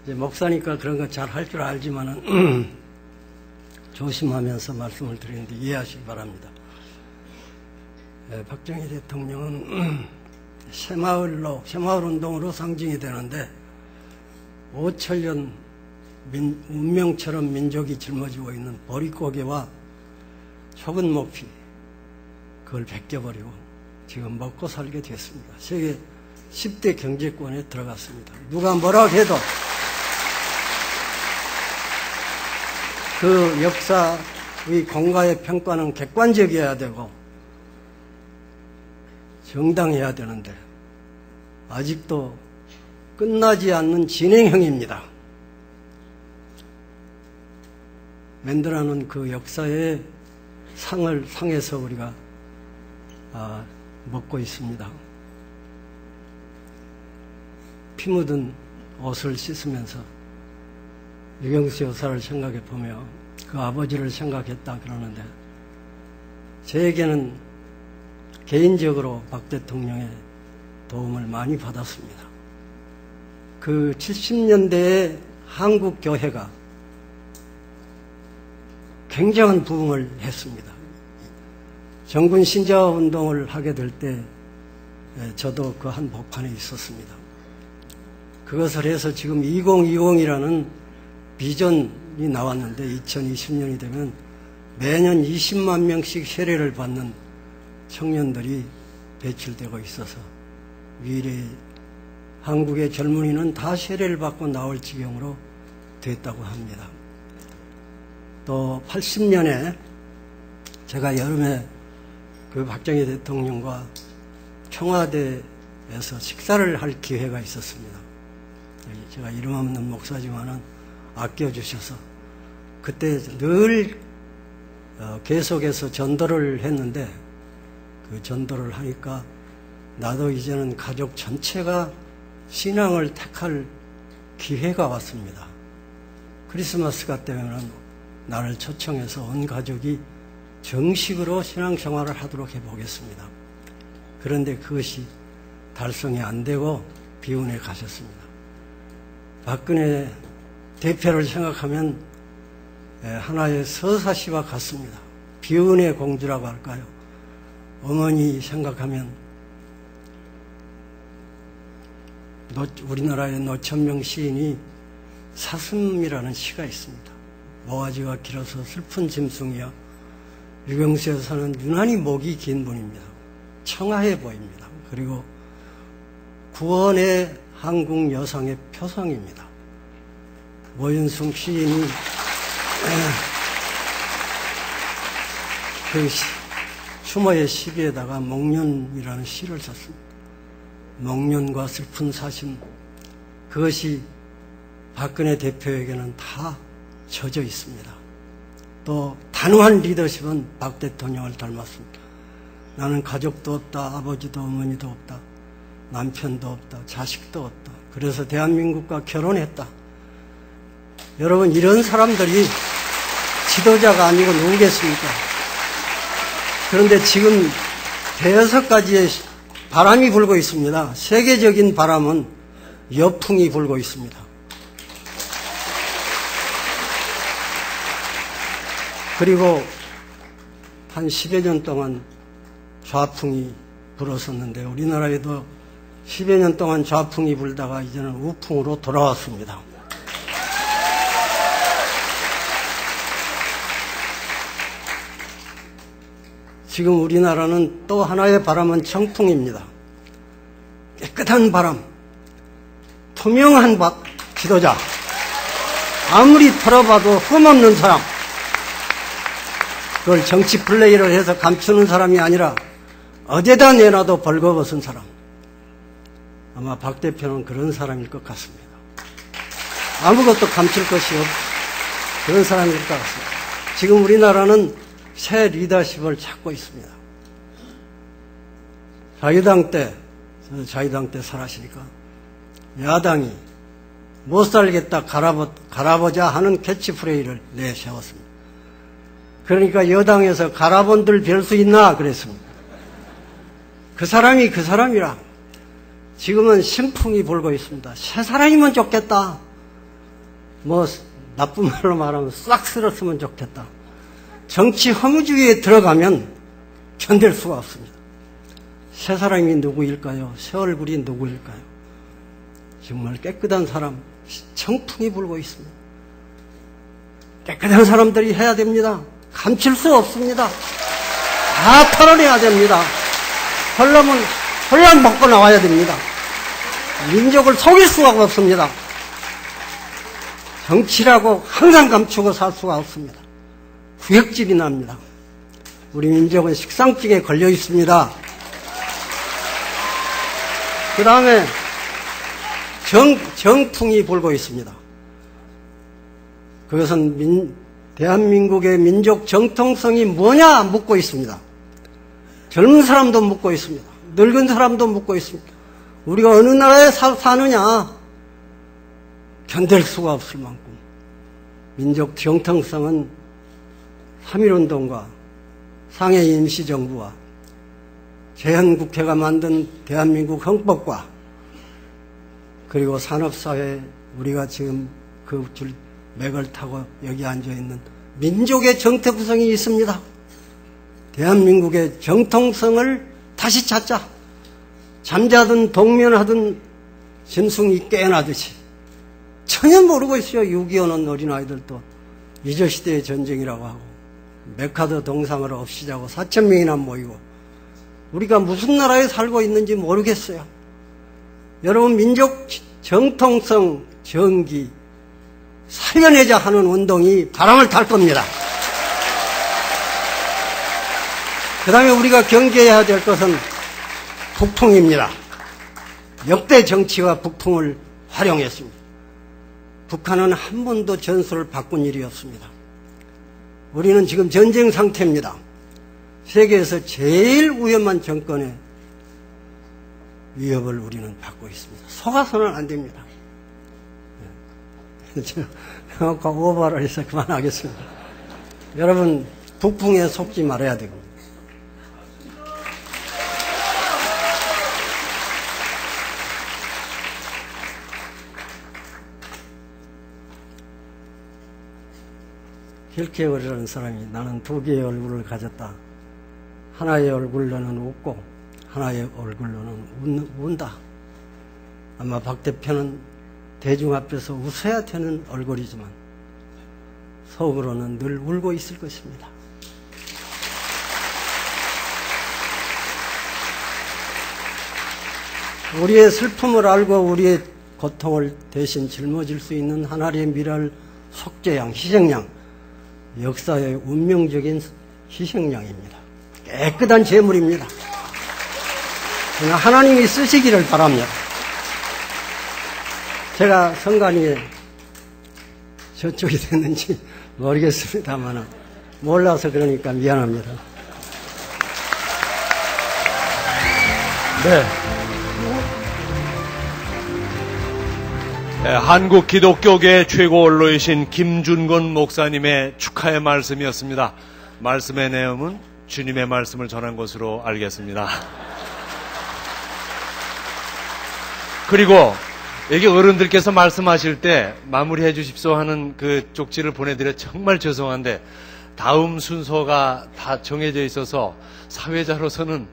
이제 목사니까 그런 거 잘 할 줄 알지만은 조심하면서 말씀을 드리는데 이해하시기 바랍니다. 박정희 대통령은 새마을 운동으로 상징이 되는데 5천년 운명처럼 민족이 짊어지고 있는 보릿고개와 촉은 목피 그걸 벗겨버리고 지금 먹고 살게 됐습니다. 세계 10대 경제권에 들어갔습니다. 누가 뭐라고 해도 그 역사의 공과의 평가는 객관적이어야 되고 정당해야 되는데 아직도 끝나지 않는 진행형입니다. 맨델라는 그 역사의 상에서 우리가 먹고 있습니다. 피 묻은 옷을 씻으면서 유경수 여사를 생각해 보며 그 아버지를 생각했다 그러는데 저에게는 개인적으로 박 대통령의 도움을 많이 받았습니다. 그 70년대에 한국 교회가 굉장한 부흥을 했습니다. 정군 신자화 운동을 하게 될 때 저도 그 한복판에 있었습니다. 그것을 해서 지금 2020이라는 비전이 나왔는데 2020년이 되면 매년 20만 명씩 세례를 받는 청년들이 배출되고 있어서 미래 한국의 젊은이는 다 세례를 받고 나올 지경으로 됐다고 합니다. 또 80년에 제가 여름에 그 박정희 대통령과 청와대에서 식사를 할 기회가 있었습니다. 제가 이름 없는 목사지만은 아껴주셔서 그때 늘 계속해서 전도를 했는데 그 전도를 하니까 나도 이제는 가족 전체가 신앙을 택할 기회가 왔습니다. 크리스마스가 때문에 나를 초청해서 온 가족이 정식으로 신앙생활을 하도록 해보겠습니다. 그런데 그것이 달성이 안 되고 비운에 가셨습니다. 박근혜 대표를 생각하면 하나의 서사시와 같습니다. 비운의 공주라고 할까요? 어머니 생각하면 우리나라의 노천명 시인이 사슴이라는 시가 있습니다. 모가지가 길어서 슬픈 짐승이야. 유경수에서는 유난히 목이 긴 분입니다. 청아해 보입니다. 그리고 구원의 한국 여성의 표성입니다. 모윤승 시인이 그 추모의 시비에다가 목련이라는 시를 썼습니다. 목련과 슬픈 사심, 그것이 박근혜 대표에게는 다 젖어 있습니다. 또 단호한 리더십은 박 대통령을 닮았습니다. 나는 가족도 없다, 아버지도 어머니도 없다, 남편도 없다, 자식도 없다. 그래서 대한민국과 결혼했다. 여러분, 이런 사람들이 지도자가 아니고 누구겠습니까? 그런데 지금 대여섯 가지의 바람이 불고 있습니다. 세계적인 바람은 여풍이 불고 있습니다. 그리고 한 10여 년 동안 좌풍이 불었었는데 우리나라에도 10여 년 동안 좌풍이 불다가 이제는 우풍으로 돌아왔습니다. 지금 우리나라는 또 하나의 바람은 청풍입니다. 깨끗한 바람, 투명한 지도자, 아무리 털어봐도 흠없는 사람, 그걸 정치 플레이를 해서 감추는 사람이 아니라 어디에다 내놔도 벌거벗은 사람. 아마 박 대표는 그런 사람일 것 같습니다. 아무것도 감출 것이 없 그런 사람일 것 같습니다. 지금 우리나라는 새 리더십을 찾고 있습니다. 자유당 때, 저는 자유당 때 살았으니까 야당이 못 살겠다 갈아보자 하는 캐치프레이를 내세웠습니다. 그러니까 여당에서 갈아본들 별 수 있나 그랬습니다. 그 사람이 그 사람이라. 지금은 신풍이 불고 있습니다. 새 사람이면 좋겠다. 뭐 나쁜 말로 말하면 싹 쓸었으면 좋겠다. 정치 허무주의에 들어가면 견딜 수가 없습니다. 새 사람이 누구일까요? 새 얼굴이 누구일까요? 정말 깨끗한 사람, 청풍이 불고 있습니다. 깨끗한 사람들이 해야 됩니다. 감출 수 없습니다. 다 털어내야 됩니다. 헐려면 헐랑 먹고 나와야 됩니다. 민족을 속일 수가 없습니다. 정치라고 항상 감추고 살 수가 없습니다. 구역질이 납니다. 우리 민족은 식상증에 걸려 있습니다. 그 다음에 정풍이 불고 있습니다. 그것은 대한민국의 민족 정통성이 뭐냐 묻고 있습니다. 젊은 사람도 묻고 있습니다. 늙은 사람도 묻고 있습니다. 우리가 어느 나라에 사느냐 견딜 수가 없을 만큼 민족 정통성은 3.1운동과 상해 임시정부와 재헌국회가 만든 대한민국 헌법과 그리고 산업사회 우리가 지금 그 줄 맥을 타고 여기 앉아있는 민족의 정통성이 있습니다. 대한민국의 정통성을 다시 찾자. 잠자든 동면하든 짐승이 깨어나듯이 전혀 모르고 있어요. 6.25는 어린아이들도 유조시대의 전쟁이라고 하고 메카드 동상을 없애자고 4,000명이나 모이고 우리가 무슨 나라에 살고 있는지 모르겠어요. 여러분 민족 정통성 정기 살려내자 하는 운동이 바람을 탈 겁니다. 그 다음에 우리가 경계해야 될 것은 북풍입니다. 역대 정치와 북풍을 활용했습니다. 북한은 한 번도 전술을 바꾼 일이 없습니다. 우리는 지금 전쟁 상태입니다. 세계에서 제일 위험한 정권의 위협을 우리는 받고 있습니다. 속아서는 안 됩니다. 제가 아까 오버를 해서 그만하겠습니다. 여러분 북풍에 속지 말아야 되고 힐케어리라는 사람이 나는 두 개의 얼굴을 가졌다. 하나의 얼굴로는 웃고 하나의 얼굴로는 운다. 아마 박 대표는 대중 앞에서 웃어야 되는 얼굴이지만 속으로는 늘 울고 있을 것입니다. 우리의 슬픔을 알고 우리의 고통을 대신 짊어질 수 있는 하나님의 미랄 속죄양, 희생양, 역사의 운명적인 희생양입니다. 깨끗한 제물입니다. 그냥 하나님이 쓰시기를 바랍니다. 제가 성관위에 저쪽이 됐는지 모르겠습니다만 몰라서 그러니까 미안합니다. 네. 네, 한국 기독교계 최고 원로이신 김준건 목사님의 축하의 말씀이었습니다. 말씀의 내용은 주님의 말씀을 전한 것으로 알겠습니다. 그리고 여기 어른들께서 말씀하실 때 마무리해 주십시오 하는 그 쪽지를 보내드려 정말 죄송한데 다음 순서가 다 정해져 있어서 사회자로서는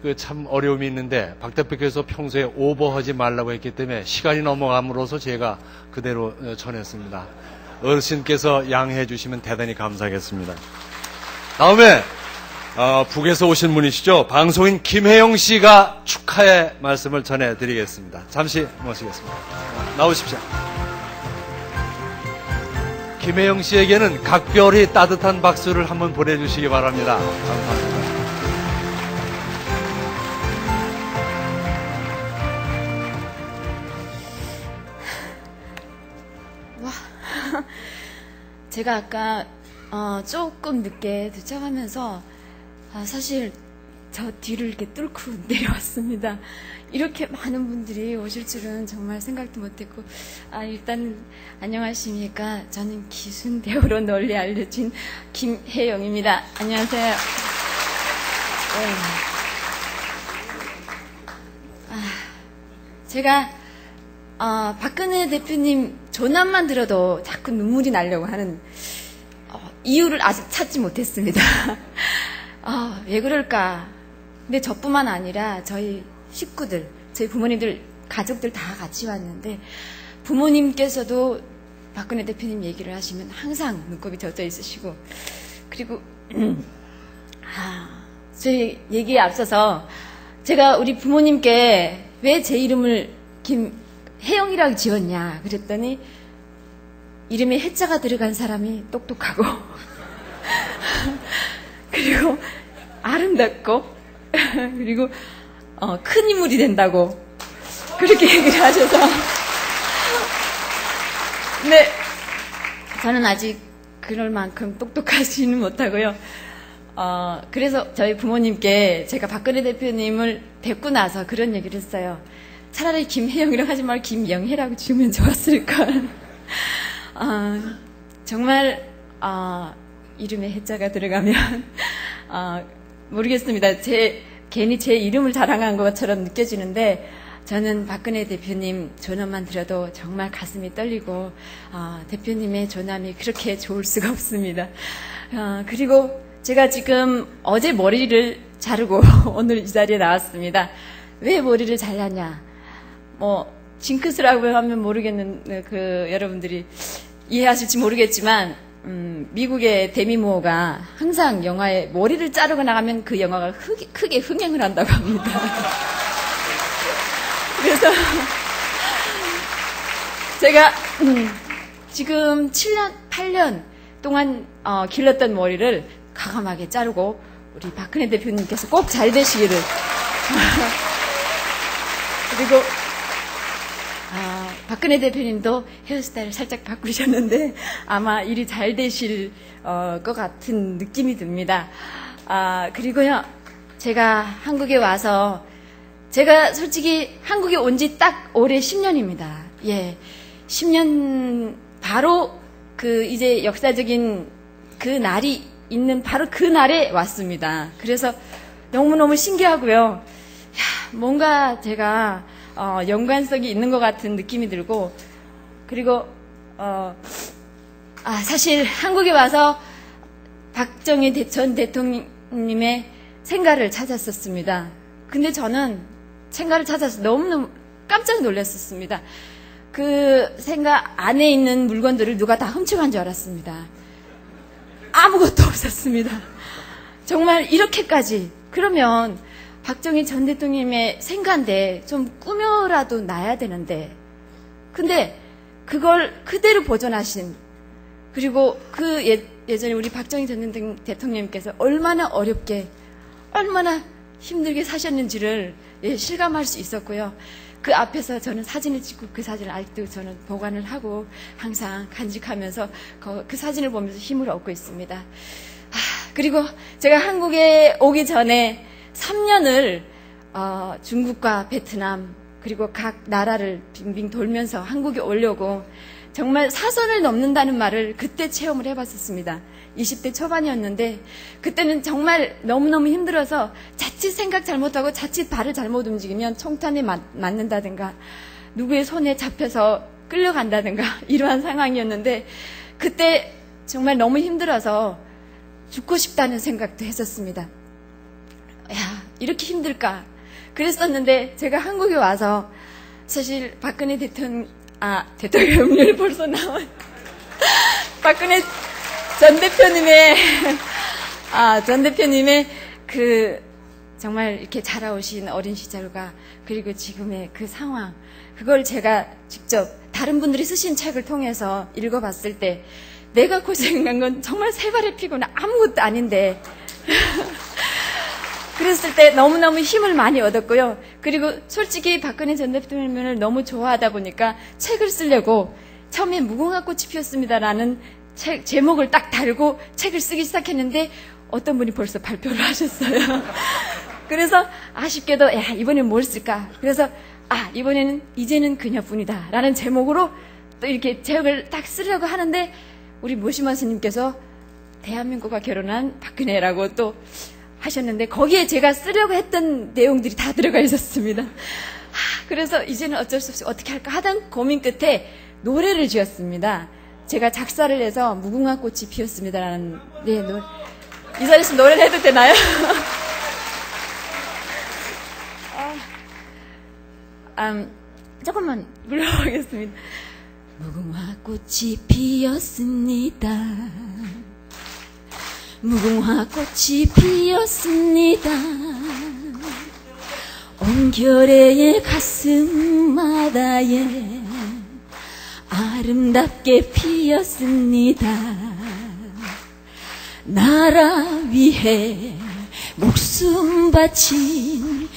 그 참 어려움이 있는데 박 대표께서 평소에 오버하지 말라고 했기 때문에 시간이 넘어감으로써 제가 그대로 전했습니다. 어르신께서 양해해 주시면 대단히 감사하겠습니다. 다음에 북에서 오신 분이시죠. 방송인 김혜영 씨가 축하의 말씀을 전해드리겠습니다. 잠시 모시겠습니다. 나오십시오. 김혜영 씨에게는 각별히 따뜻한 박수를 한번 보내주시기 바랍니다. 감사합니다. 제가 아까 조금 늦게 도착하면서 사실 저 뒤를 이렇게 뚫고 내려왔습니다. 이렇게 많은 분들이 오실 줄은 정말 생각도 못했고 일단 안녕하십니까. 저는 기순대우로 널리 알려진 김혜영입니다. 안녕하세요. 네. 제가 박근혜 대표님 조남만 들어도 자꾸 눈물이 나려고 하는 이유를 아직 찾지 못했습니다. 왜 그럴까? 근데 저뿐만 아니라 저희 식구들, 저희 부모님들, 가족들 다 같이 왔는데 부모님께서도 박근혜 대표님 얘기를 하시면 항상 눈곱이 젖어 있으시고 그리고 저희 얘기에 앞서서 제가 우리 부모님께 왜 제 이름을 김혜영이라고 지었냐 그랬더니 이름에 해자가 들어간 사람이 똑똑하고 그리고 아름답고 그리고 큰 인물이 된다고 그렇게 얘기를 하셔서 근데 저는 아직 그럴 만큼 똑똑하지는 못하고요. 그래서 저희 부모님께 제가 박근혜 대표님을 뵙고 나서 그런 얘기를 했어요. 차라리 김혜영이라고 하지 말고 김영혜라고 지으면 좋았을걸. 정말 이름에 해자가 들어가면 모르겠습니다. 괜히 제 이름을 자랑한 것처럼 느껴지는데 저는 박근혜 대표님 존엄만 들어도 정말 가슴이 떨리고 대표님의 존엄이 그렇게 좋을 수가 없습니다. 그리고 제가 지금 어제 머리를 자르고 오늘 이 자리에 나왔습니다. 왜 머리를 잘랐냐? 징크스라고 하면 모르겠는, 여러분들이 이해하실지 모르겠지만, 미국의 데미모어가 항상 영화에 머리를 자르고 나가면 그 영화가 크게 흥행을 한다고 합니다. 그래서 제가 지금 7년, 8년 동안 길렀던 머리를 과감하게 자르고 우리 박근혜 대표님께서 꼭 잘 되시기를. 그리고 박근혜 대표님도 헤어스타일을 살짝 바꾸셨는데 아마 일이 잘 되실 것 같은 느낌이 듭니다. 그리고요, 제가 한국에 와서 제가 솔직히 한국에 온 지 딱 올해 10년입니다. 예. 10년 바로 이제 역사적인 그 날이 있는 바로 그 날에 왔습니다. 그래서 너무너무 신기하고요. 뭔가 제가 연관성이 있는 것 같은 느낌이 들고, 그리고 사실 한국에 와서 박정희 전 대통령님의 생가를 찾았었습니다. 근데 저는 생가를 찾아서 너무너무 깜짝 놀랐었습니다. 그 생가 안에 있는 물건들을 누가 다 훔쳐간 줄 알았습니다. 아무것도 없었습니다. 정말 이렇게까지. 그러면 박정희 전 대통령님의 생가인데 좀 꾸며라도 놔야 되는데, 근데 그걸 그대로 보존하신, 그리고 예전에 우리 박정희 전 대통령님께서 얼마나 어렵게 얼마나 힘들게 사셨는지를 실감할 수 있었고요. 그 앞에서 저는 사진을 찍고 그 사진을 아직도 저는 보관을 하고 항상 간직하면서 그 사진을 보면서 힘을 얻고 있습니다. 그리고 제가 한국에 오기 전에 3년을 중국과 베트남 그리고 각 나라를 빙빙 돌면서 한국에 오려고 정말 사선을 넘는다는 말을 그때 체험을 해봤었습니다. 20대 초반이었는데 그때는 정말 너무너무 힘들어서 자칫 생각 잘못하고 자칫 발을 잘못 움직이면 총탄에 맞는다든가 누구의 손에 잡혀서 끌려간다든가 이러한 상황이었는데 그때 정말 너무 힘들어서 죽고 싶다는 생각도 했었습니다. 야, 이렇게 힘들까? 그랬었는데 제가 한국에 와서 사실 박근혜 대통령이 벌써 나온 박근혜 전 대표님의 정말 이렇게 자라오신 어린 시절과 그리고 지금의 그 상황, 그걸 제가 직접 다른 분들이 쓰신 책을 통해서 읽어봤을 때 내가 고생한 건 정말 세 발의 피고는 아무것도 아닌데 그랬을 때 너무너무 힘을 많이 얻었고요. 그리고 솔직히 박근혜 전 대통령을 너무 좋아하다 보니까 책을 쓰려고 처음에 무궁화 꽃이 피었습니다라는 제목을 딱 달고 책을 쓰기 시작했는데 어떤 분이 벌써 발표를 하셨어요. 그래서 아쉽게도 이번엔 뭘 쓸까? 그래서 이번에는 이제는 그녀뿐이다 라는 제목으로 또 이렇게 책을 딱 쓰려고 하는데 우리 모시마 스님께서 대한민국과 결혼한 박근혜라고 또 하셨는데 거기에 제가 쓰려고 했던 내용들이 다 들어가 있었습니다. 그래서 이제는 어쩔 수 없이 어떻게 할까 하던 고민 끝에 노래를 지었습니다. 제가 작사를 해서 무궁화 꽃이 피었습니다라는 노래. 이선희 씨 노래를 해도 되나요? 조금만 불러보겠습니다. 무궁화 꽃이 피었습니다. 무궁화 꽃이 피었습니다. 옹결의 가슴마다에 아름답게 피었습니다. 나라 위해 목숨 바친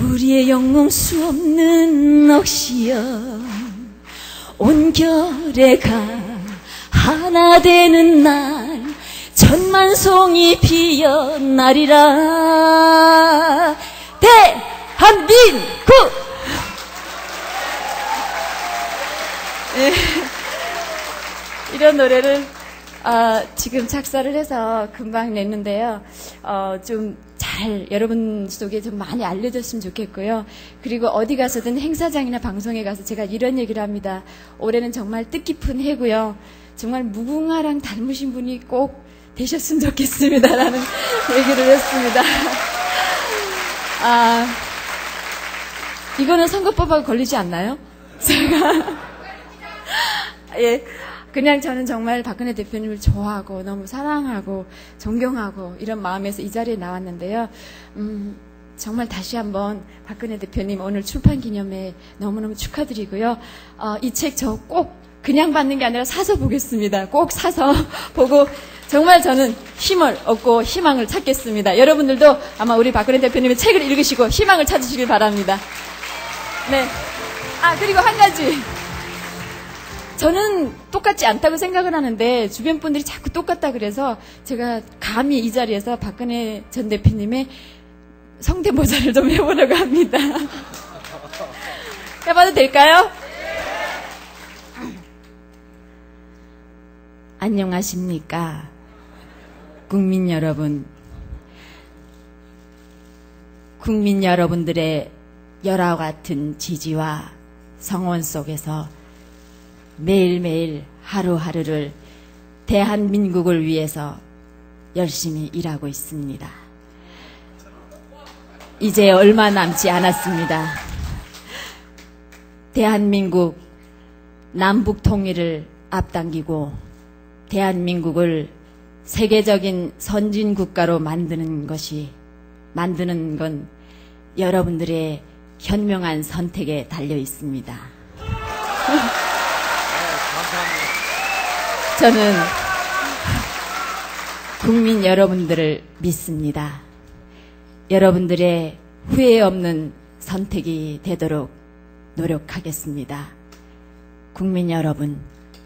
우리의 영웅 수 없는 넋이여 온결의가 하나 되는 날 천만송이 피어나리라. 대한민국! 이런 노래를 지금 작사를 해서 금방 냈는데요. 좀 잘 여러분 속에 좀 많이 알려졌으면 좋겠고요. 그리고 어디 가서든 행사장이나 방송에 가서 제가 이런 얘기를 합니다. 올해는 정말 뜻깊은 해고요. 정말 무궁화랑 닮으신 분이 꼭 되셨으면 좋겠습니다. 라는 얘기를 했습니다. 이거는 선거법하고 걸리지 않나요? 제가 예, 그냥 저는 정말 박근혜 대표님을 좋아하고 너무 사랑하고 존경하고 이런 마음에서 이 자리에 나왔는데요. 정말 다시 한번 박근혜 대표님 오늘 출판 기념회 너무너무 축하드리고요. 이 책 저 꼭 그냥 받는 게 아니라 사서 보겠습니다. 꼭 사서 보고 정말 저는 힘을 얻고 희망을 찾겠습니다. 여러분들도 아마 우리 박근혜 대표님의 책을 읽으시고 희망을 찾으시길 바랍니다. 네. 그리고 한 가지. 저는 똑같지 않다고 생각을 하는데 주변 분들이 자꾸 똑같다 그래서 제가 감히 이 자리에서 박근혜 전 대표님의 성대모사를 좀 해보려고 합니다. 해봐도 될까요? 안녕하십니까. 국민 여러분. 국민 여러분들의 열화 같은 지지와 성원 속에서 매일매일 하루하루를 대한민국을 위해서 열심히 일하고 있습니다. 이제 얼마 남지 않았습니다. 대한민국 남북 통일을 앞당기고 대한민국을 세계적인 선진 국가로 만드는 건 여러분들의 현명한 선택에 달려 있습니다. 저는 국민 여러분들을 믿습니다. 여러분들의 후회 없는 선택이 되도록 노력하겠습니다. 국민 여러분,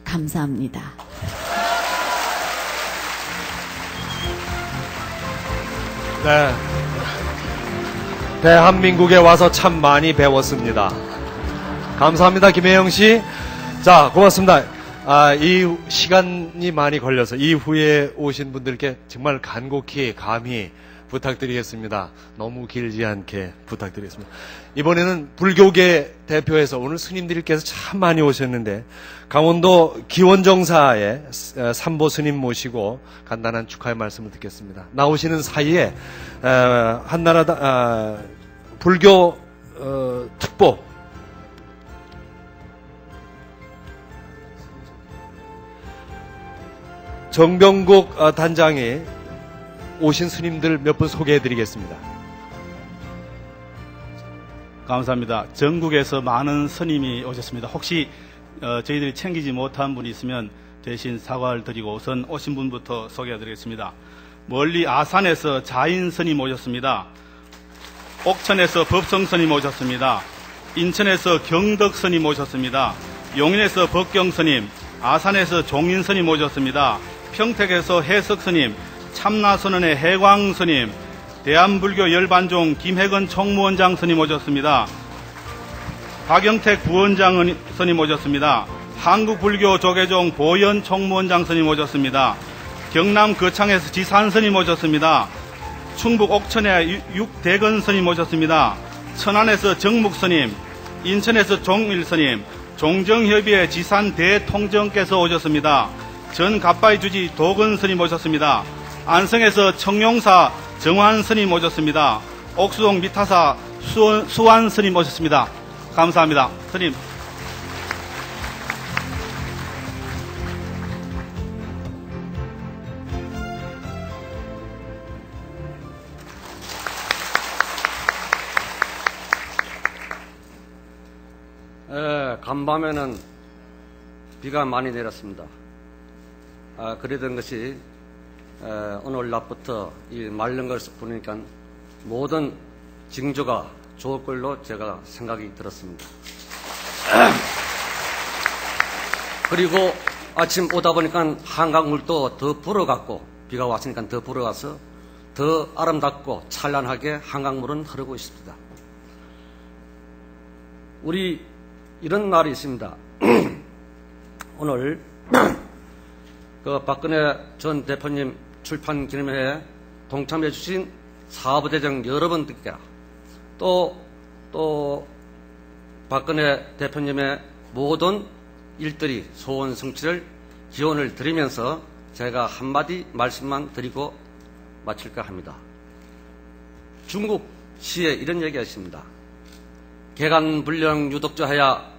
감사합니다. 네. 대한민국에 와서 참 많이 배웠습니다. 감사합니다, 김혜영 씨. 자, 고맙습니다. 이 시간이 많이 걸려서 이후에 오신 분들께 정말 간곡히 감히 부탁드리겠습니다. 너무 길지 않게 부탁드리겠습니다. 이번에는 불교계 대표에서 오늘 스님들께서 참 많이 오셨는데 강원도 기원정사의 삼보 스님 모시고 간단한 축하의 말씀을 듣겠습니다. 나오시는 사이에 한나라당 불교 특보 정병국 단장이 오신 스님들 몇 분 소개해 드리겠습니다. 감사합니다. 전국에서 많은 스님이 오셨습니다. 혹시 저희들이 챙기지 못한 분이 있으면 대신 사과를 드리고 우선 오신 분부터 소개해 드리겠습니다. 멀리 아산에서 자인 스님 오셨습니다. 옥천에서 법성 스님 오셨습니다. 인천에서 경덕 스님 오셨습니다. 용인에서 법경 스님, 아산에서 종인 스님 오셨습니다. 평택에서 해석 스님, 참나선언의 해광 스님, 대한불교 열반종 김혜건 총무원장 스님 오셨습니다. 박영택 부원장 스님 오셨습니다. 한국불교 조계종 보현 총무원장 스님 오셨습니다. 경남 거창에서 지산 스님 오셨습니다. 충북 옥천에 육대건 스님 오셨습니다. 천안에서 정묵 스님, 인천에서 종일 스님, 종정협의회 지산 대통정께서 오셨습니다. 전 갓바이 주지 도건 스님 오셨습니다. 안성에서 청룡사 정환 스님 오셨습니다. 옥수동 미타사 수완 스님 오셨습니다. 감사합니다. 스님. 간밤에는 비가 많이 내렸습니다. 그러던 것이 오늘 낮부터 이 맑은 것을 보니까 모든 징조가 좋을 걸로 제가 생각이 들었습니다. 그리고 아침 오다 보니까 한강물도 더 불어갔고 비가 왔으니까 더 불어가서 더 아름답고 찬란하게 한강물은 흐르고 있습니다. 우리 이런 날이 있습니다. 오늘 그 박근혜 전 대표님 출판 기념회에 동참해 주신 사업대장 여러분들께 또 박근혜 대표님의 모든 일들이 소원 성취를 기원을 드리면서 제가 한마디 말씀만 드리고 마칠까 합니다. 중국 시에 이런 얘기가 있습니다. 개간불량 유독자하야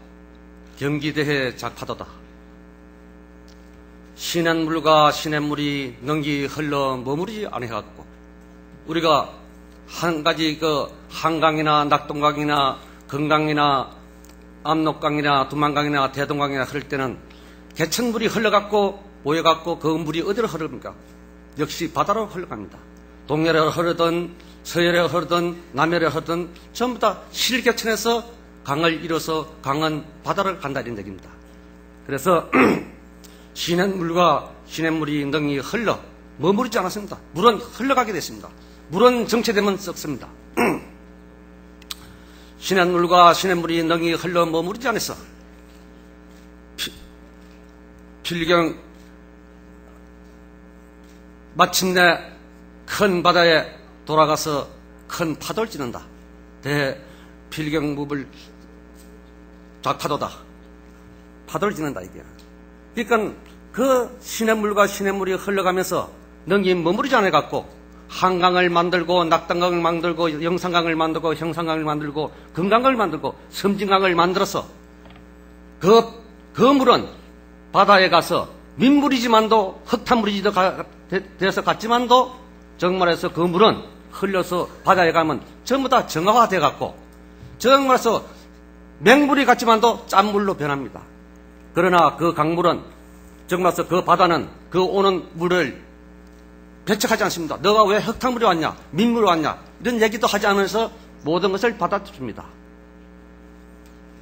경기대회 작파도다. 시냇물과 시냇물이 능히 흘러 머무르지 아니하고 우리가 한 가지 그 한강이나 낙동강이나 금강이나 압록강이나 두만강이나 대동강이나 흐를 때는 개천물이 흘러갔고 모여갔고 그 물이 어디로 흐릅니까? 역시 바다로 흘러갑니다. 동해로 흐르든 서해로 흐르든 남해로 흐르든 전부 다 실개천에서 강을 이뤄서 강은 바다를 간다 이런 얘기입니다. 그래서 시냇물과 시냇물이 능히 흘러 머무르지 않았습니다. 물은 흘러가게 됐습니다. 물은 정체되면 썩습니다. 시냇물과 시냇물이 능히 흘러 머무르지 않았어. 필경 마침내 큰 바다에 돌아가서 큰 파도를 찌는다. 대필경무불 작파도다. 파도를 찌는다 이게. 그러니까 그 시냇물과 시냇물이 흘러가면서 능히 머무르지 않아갖고 한강을 만들고 낙동강을 만들고 영산강을 만들고 형산강을 만들고 금강강을 만들고 섬진강을 만들어서 그 물은 바다에 가서 민물이지만도 흙탕물이 돼서 갔지만도 정말해서 그 물은 흘려서 바다에 가면 전부 다 정화돼 갖고 정말해서 맹물이 같지만도 짠물로 변합니다. 그러나 그 강물은 정말해서 그 바다는 그 오는 물을 배척하지 않습니다. 너가 왜 흙탕물이 왔냐 민물이 왔냐 이런 얘기도 하지 않으면서 모든 것을 받아줍니다.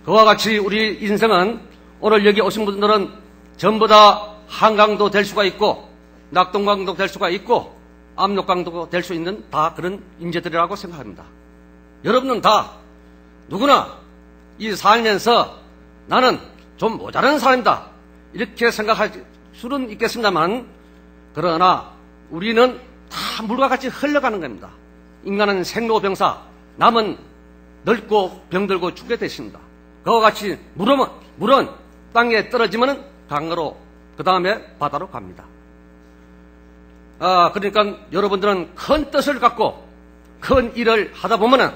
그와 같이 우리 인생은 오늘 여기 오신 분들은 전부 다 한강도 될 수가 있고 낙동강도 될 수가 있고 압록강도 될 수 있는 다 그런 인재들이라고 생각합니다. 여러분은 다 누구나 이 살면서 나는 좀 모자란 사람이다 이렇게 생각할 수는 있겠습니다만 그러나 우리는 다 물과 같이 흘러가는 겁니다. 인간은 생로병사 남은 늙고 병들고 죽게 되십니다. 그와 같이 물은 땅에 떨어지면 강으로 그 다음에 바다로 갑니다. 그러니까 여러분들은 큰 뜻을 갖고 큰 일을 하다 보면은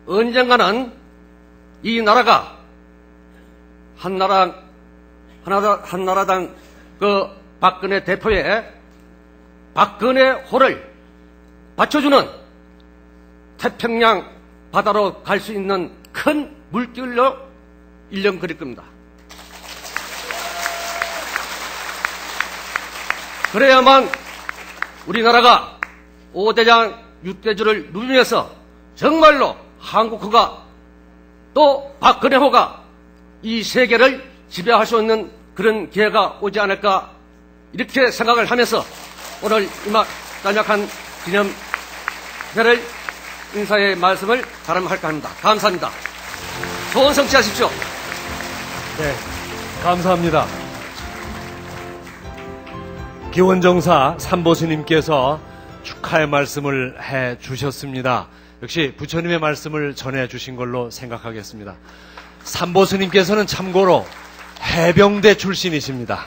언젠가는 이 나라가 한나라당 그 박근혜 대표의 박근혜 호를 받쳐주는 태평양 바다로 갈 수 있는 큰 물길로 일령 그릴 겁니다. 그래야만 우리나라가 5대장 6대주를 누리면서 정말로 한국호가 또 박근혜호가 이 세계를 지배할 수 있는 그런 기회가 오지 않을까 이렇게 생각을 하면서 오늘 이마 단약한 기념회를 인사의 말씀을 가름할까 합니다. 감사합니다. 좋은 성취하십시오. 네, 감사합니다. 기원정사 삼보스님께서 축하의 말씀을 해 주셨습니다. 역시 부처님의 말씀을 전해 주신 걸로 생각하겠습니다. 삼보스님께서는 참고로 해병대 출신이십니다.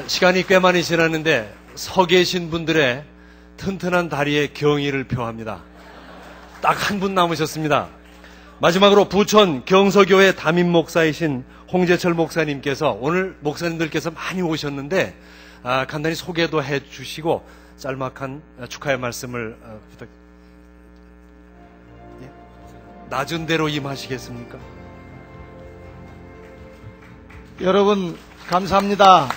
시간이 꽤 많이 지났는데 서 계신 분들의 튼튼한 다리에 경의를 표합니다. 딱 한 분 남으셨습니다. 마지막으로 부천 경서교회 담임 목사이신 홍재철 목사님께서 오늘 목사님들께서 많이 오셨는데 간단히 소개도 해 주시고 짤막한 축하의 말씀을 낮은 대로 임하시겠습니까? 여러분 감사합니다.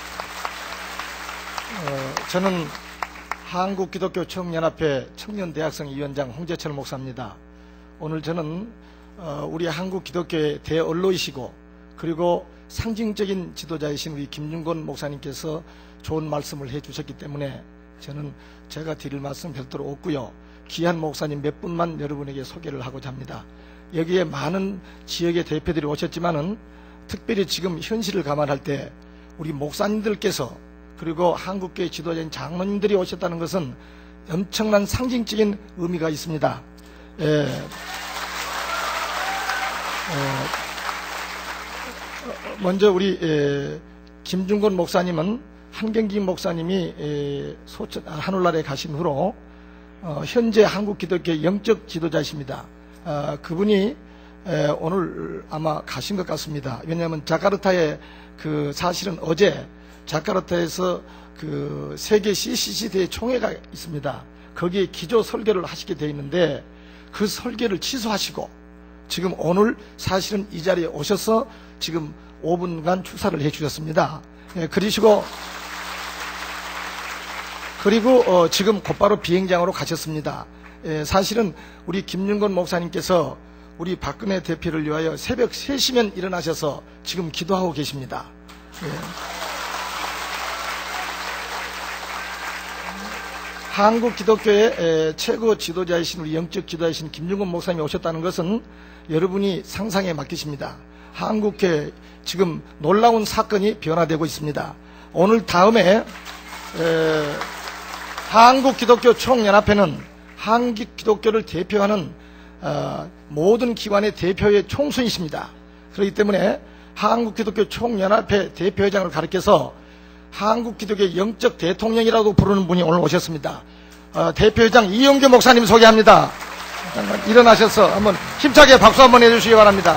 저는 한국기독교청년합회 청년대학생 위원장 홍재철 목사입니다. 오늘 저는 우리 한국기독교의 대언로이시고 그리고 상징적인 지도자이신 우리 김중곤 목사님께서 좋은 말씀을 해주셨기 때문에 저는 제가 드릴 말씀 별도로 없고요. 귀한 목사님 몇 분만 여러분에게 소개를 하고자 합니다. 여기에 많은 지역의 대표들이 오셨지만은 특별히 지금 현실을 감안할 때 우리 목사님들께서 그리고 한국교회 지도자인 장로님들이 오셨다는 것은 엄청난 상징적인 의미가 있습니다. 먼저 우리 김중곤 목사님은 한경기 목사님이 하늘나라에 가신 후로 현재 한국 기독교의 영적 지도자이십니다. 그분이 오늘 아마 가신 것 같습니다. 왜냐하면 자카르타에 사실은 어제 자카르타에서 세계 CCC 대총회가 있습니다. 거기에 기조 설교를 하시게 되어 있는데 그 설교를 취소하시고 지금 오늘 사실은 이 자리에 오셔서 지금 5분간 축사를 해 주셨습니다. 그리고 지금 곧바로 비행장으로 가셨습니다. 사실은 우리 김윤건 목사님께서 우리 박근혜 대표를 위하여 새벽 3시면 일어나셔서 지금 기도하고 계십니다. 한국 기독교의 최고 지도자이신 우리 영적 지도자이신 김윤건 목사님이 오셨다는 것은 여러분이 상상에 맡기십니다. 한국교회 지금 놀라운 사건이 변화되고 있습니다. 오늘 다음에 한국 기독교 총연합회는 한국 기독교를 대표하는 모든 기관의 대표의 총수이십니다. 그렇기 때문에 한국 기독교 총연합회 대표회장을 가리켜서 한국 기독교의 영적 대통령이라고 부르는 분이 오늘 오셨습니다. 대표회장 이용규 목사님 소개합니다. 일어나셔서 한번 힘차게 박수 한번 해주시기 바랍니다.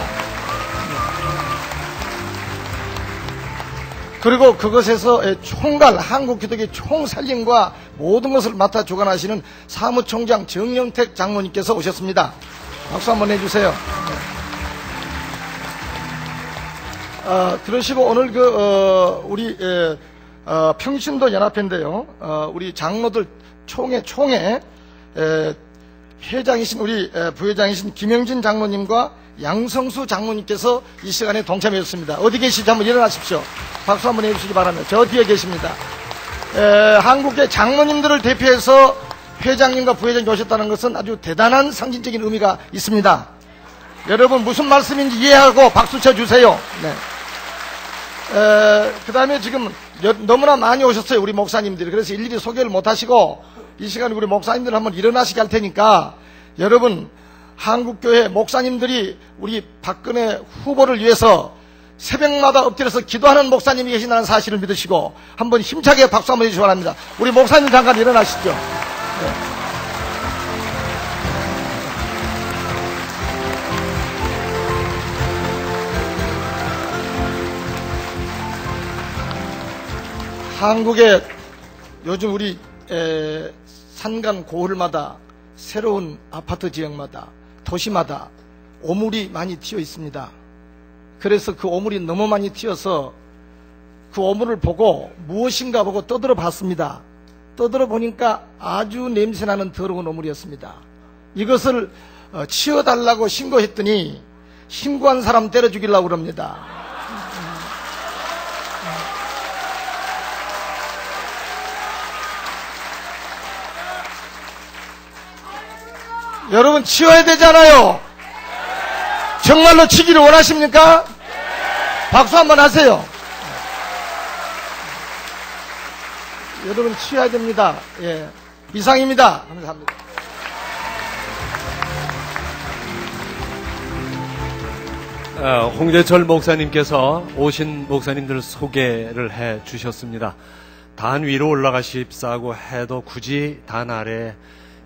그리고 그것에서 총괄 한국 기독교의 총살림과 모든 것을 맡아 주관하시는 사무총장 정영택 장로님께서 오셨습니다. 박수 한번 해주세요. 그러시고 오늘 우리 평신도 연합회인데요. 우리 장로들 총회 회장이신 우리 부회장이신 김영진 장로님과 양성수 장로님께서 이 시간에 동참해 주셨습니다. 어디 계시지 한번 일어나십시오. 박수 한번 해주시기 바랍니다. 저 뒤에 계십니다. 한국의 장로님들을 대표해서 회장님과 부회장이 오셨다는 것은 아주 대단한 상징적인 의미가 있습니다. 여러분 무슨 말씀인지 이해하고 박수 쳐주세요. 네. 그 다음에 지금 너무나 많이 오셨어요. 우리 목사님들이. 그래서 일일이 소개를 못하시고 이 시간에 우리 목사님들 한번 일어나시게 할 테니까 여러분 한국교회 목사님들이 우리 박근혜 후보를 위해서 새벽마다 엎드려서 기도하는 목사님이 계신다는 사실을 믿으시고 한번 힘차게 박수 한번 해주시기 바랍니다. 우리 목사님 잠깐 일어나시죠. 네. 한국의 요즘 우리 산간 고을마다 새로운 아파트 지역마다 도시마다 오물이 많이 튀어 있습니다. 그래서 그 오물이 너무 많이 튀어서 그 오물을 보고 무엇인가 보고 떠들어 봤습니다. 떠들어 보니까 아주 냄새나는 더러운 오물이었습니다. 이것을 치워달라고 신고했더니 신고한 사람 때려 죽이려고 그럽니다. 여러분 치워야 되잖아요. 정말로 치기를 원하십니까? 박수 한번 하세요. 여러분 치워야 됩니다. 예, 이상입니다. 감사합니다. 홍재철 목사님께서 오신 목사님들 소개를 해 주셨습니다. 단 위로 올라가십사고 해도 굳이 단 아래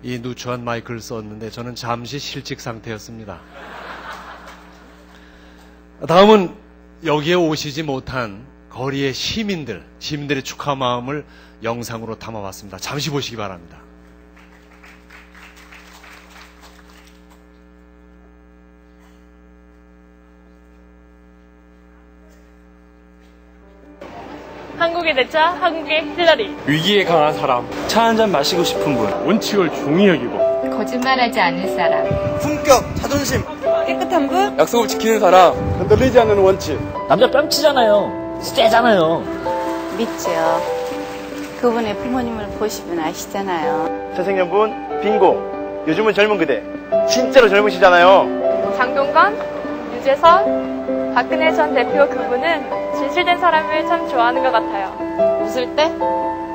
이 누추한 마이크를 썼는데 저는 잠시 실직 상태였습니다. 다음은 여기에 오시지 못한 거리의 시민들의 축하 마음을 영상으로 담아봤습니다. 잠시 보시기 바랍니다. 한국의 내차, 한국의 힐러리. 위기에 강한 사람, 차 한잔 마시고 싶은 분, 원칙을 중히 여기고 거짓말하지 않을 사람, 품격, 자존심, 깨끗한 분, 약속을 지키는 사람, 흔들리지 않는 원칙. 남자 뺨치잖아요. 세잖아요. 믿죠. 그분의 부모님을 보시면 아시잖아요. 새생년분 빙고. 요즘은 젊은 그대 진짜로 젊으시잖아요. 장동건, 유재선, 박근혜 전 대표 그분은 진실된 사람을 참 좋아하는 것 같아요. 웃을 때,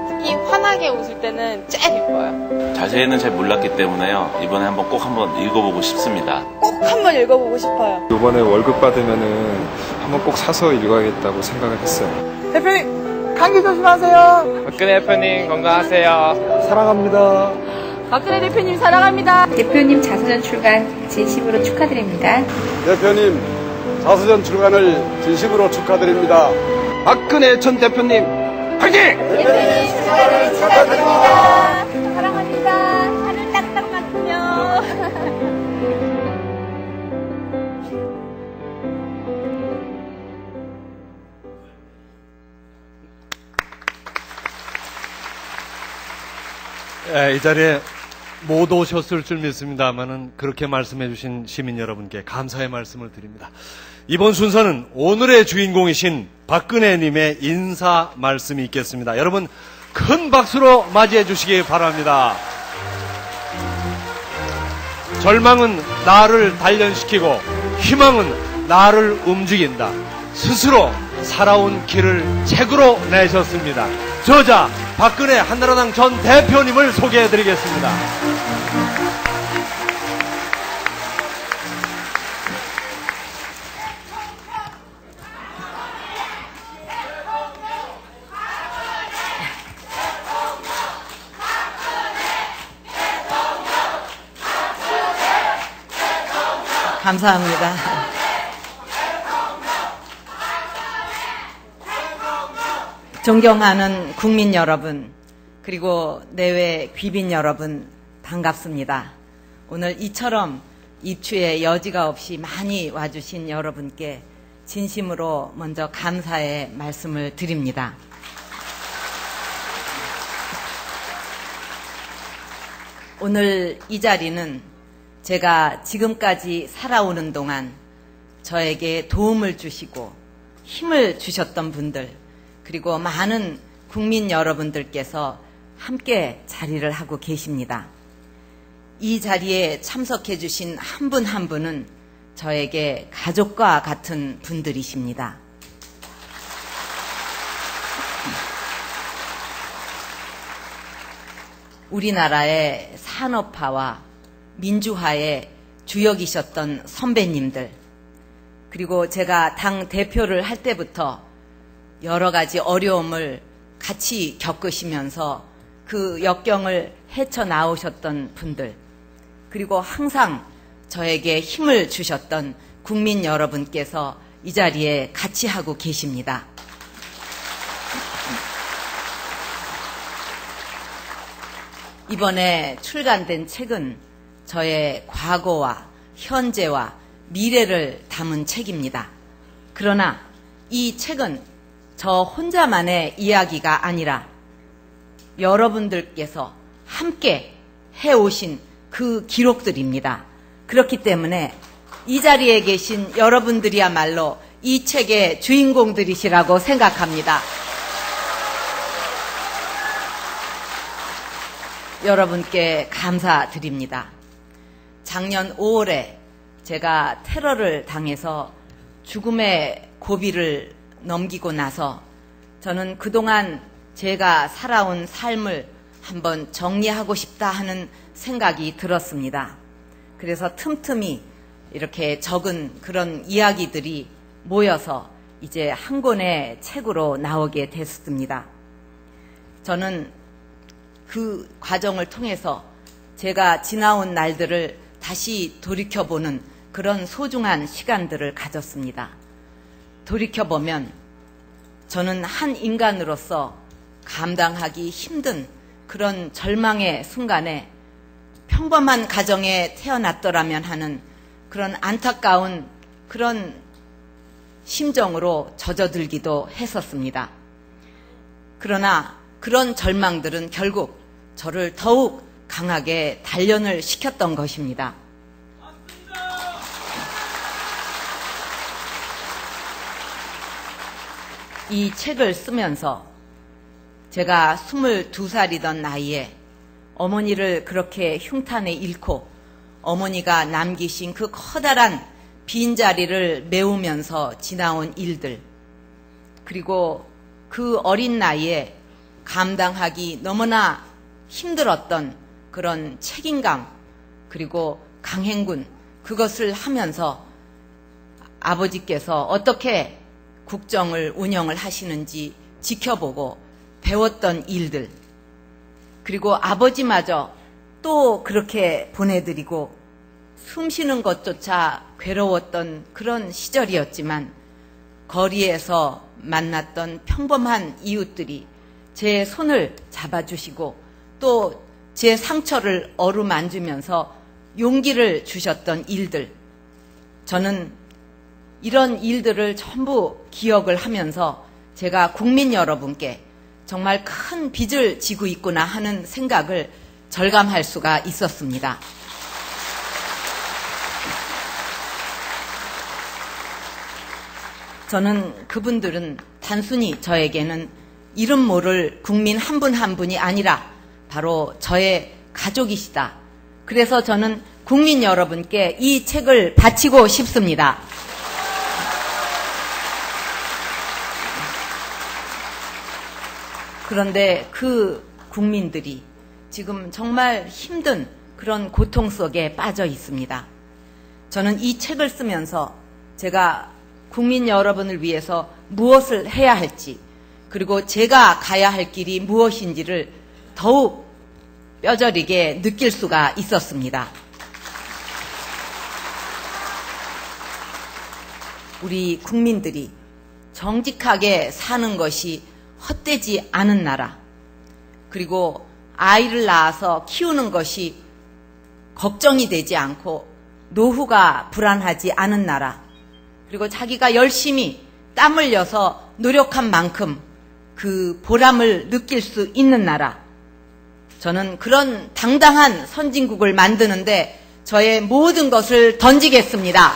특히 환하게 웃을 때는 제일 이뻐요. 자세히는 잘 몰랐기 때문에요. 이번에 꼭 읽어보고 싶습니다. 꼭 한번 읽어보고 싶어요. 이번에 월급 받으면은 한번 꼭 사서 읽어야겠다고 생각을 했어요. 대표님, 감기 조심하세요. 박근혜 대표님 건강하세요. 사랑합니다. 박근혜 대표님 사랑합니다. 대표님 자서전 출간 진심으로 축하드립니다. 대표님 자서전 출간을 진심으로 축하드립니다. 박근혜 전 대표님 화이팅! 대표님 축하드립니다. 사랑합니다. 하늘 딱딱 맞으며. 이 자리에 못 오셨을 줄 믿습니다만은 그렇게 말씀해 주신 시민 여러분께 감사의 말씀을 드립니다. 이번 순서는 오늘의 주인공이신 박근혜님의 인사 말씀이 있겠습니다. 여러분 큰 박수로 맞이해 주시기 바랍니다. 절망은 나를 단련시키고 희망은 나를 움직인다. 스스로 살아온 길을 책으로 내셨습니다. 저자 박근혜 한나라당 전 대표님을 소개해 드리겠습니다. 감사합니다. 존경하는 국민 여러분, 그리고 내외 귀빈 여러분, 반갑습니다. 오늘 이처럼 입추의 여지가 없이 많이 와주신 여러분께 진심으로 먼저 감사의 말씀을 드립니다. 오늘 이 자리는 제가 지금까지 살아오는 동안 저에게 도움을 주시고 힘을 주셨던 분들, 그리고 많은 국민 여러분들께서 함께 자리를 하고 계십니다. 이 자리에 참석해 주신 한 분 한 분은 저에게 가족과 같은 분들이십니다. 우리나라의 산업화와 민주화의 주역이셨던 선배님들, 그리고 제가 당 대표를 할 때부터 여러 가지 어려움을 같이 겪으시면서 그 역경을 헤쳐나오셨던 분들, 그리고 항상 저에게 힘을 주셨던 국민 여러분께서 이 자리에 같이 하고 계십니다. 이번에 출간된 책은 저의 과거와 현재와 미래를 담은 책입니다. 그러나 이 책은 저 혼자만의 이야기가 아니라 여러분들께서 함께 해오신 그 기록들입니다. 그렇기 때문에 이 자리에 계신 여러분들이야말로 이 책의 주인공들이시라고 생각합니다. 여러분께 감사드립니다. 작년 5월에 제가 테러를 당해서 죽음의 고비를 넘기고 나서 저는 그동안 제가 살아온 삶을 한번 정리하고 싶다 하는 생각이 들었습니다. 그래서 틈틈이 이렇게 적은 그런 이야기들이 모여서 이제 한 권의 책으로 나오게 됐습니다. 저는 그 과정을 통해서 제가 지나온 날들을 다시 돌이켜보는 그런 소중한 시간들을 가졌습니다. 돌이켜보면 저는 한 인간으로서 감당하기 힘든 그런 절망의 순간에 평범한 가정에 태어났더라면 하는 그런 안타까운 그런 심정으로 젖어들기도 했었습니다. 그러나 그런 절망들은 결국 저를 더욱 강하게 단련을 시켰던 것입니다. 이 책을 쓰면서 제가 22살이던 나이에 어머니를 그렇게 흉탄에 잃고 어머니가 남기신 그 커다란 빈자리를 메우면서 지나온 일들, 그리고 그 어린 나이에 감당하기 너무나 힘들었던 그런 책임감, 그리고 강행군, 그것을 하면서 아버지께서 어떻게 국정을 운영을 하시는지 지켜보고 배웠던 일들, 그리고 아버지마저 또 그렇게 보내드리고 숨 쉬는 것조차 괴로웠던 그런 시절이었지만 거리에서 만났던 평범한 이웃들이 제 손을 잡아주시고 또 제 상처를 어루만지면서 용기를 주셨던 일들, 저는 이런 일들을 전부 기억을 하면서 제가 국민 여러분께 정말 큰 빚을 지고 있구나 하는 생각을 절감할 수가 있었습니다. 저는 그분들은 단순히 저에게는 이름 모를 국민 한 분 한 분이 아니라 바로 저의 가족이시다. 그래서 저는 국민 여러분께 이 책을 바치고 싶습니다. 그런데 그 국민들이 지금 정말 힘든 그런 고통 속에 빠져 있습니다. 저는 이 책을 쓰면서 제가 국민 여러분을 위해서 무엇을 해야 할지, 그리고 제가 가야 할 길이 무엇인지를 더욱 뼈저리게 느낄 수가 있었습니다. 우리 국민들이 정직하게 사는 것이 헛되지 않은 나라, 그리고 아이를 낳아서 키우는 것이 걱정이 되지 않고 노후가 불안하지 않은 나라, 그리고 자기가 열심히 땀 흘려서 노력한 만큼 그 보람을 느낄 수 있는 나라, 저는 그런 당당한 선진국을 만드는데 저의 모든 것을 던지겠습니다.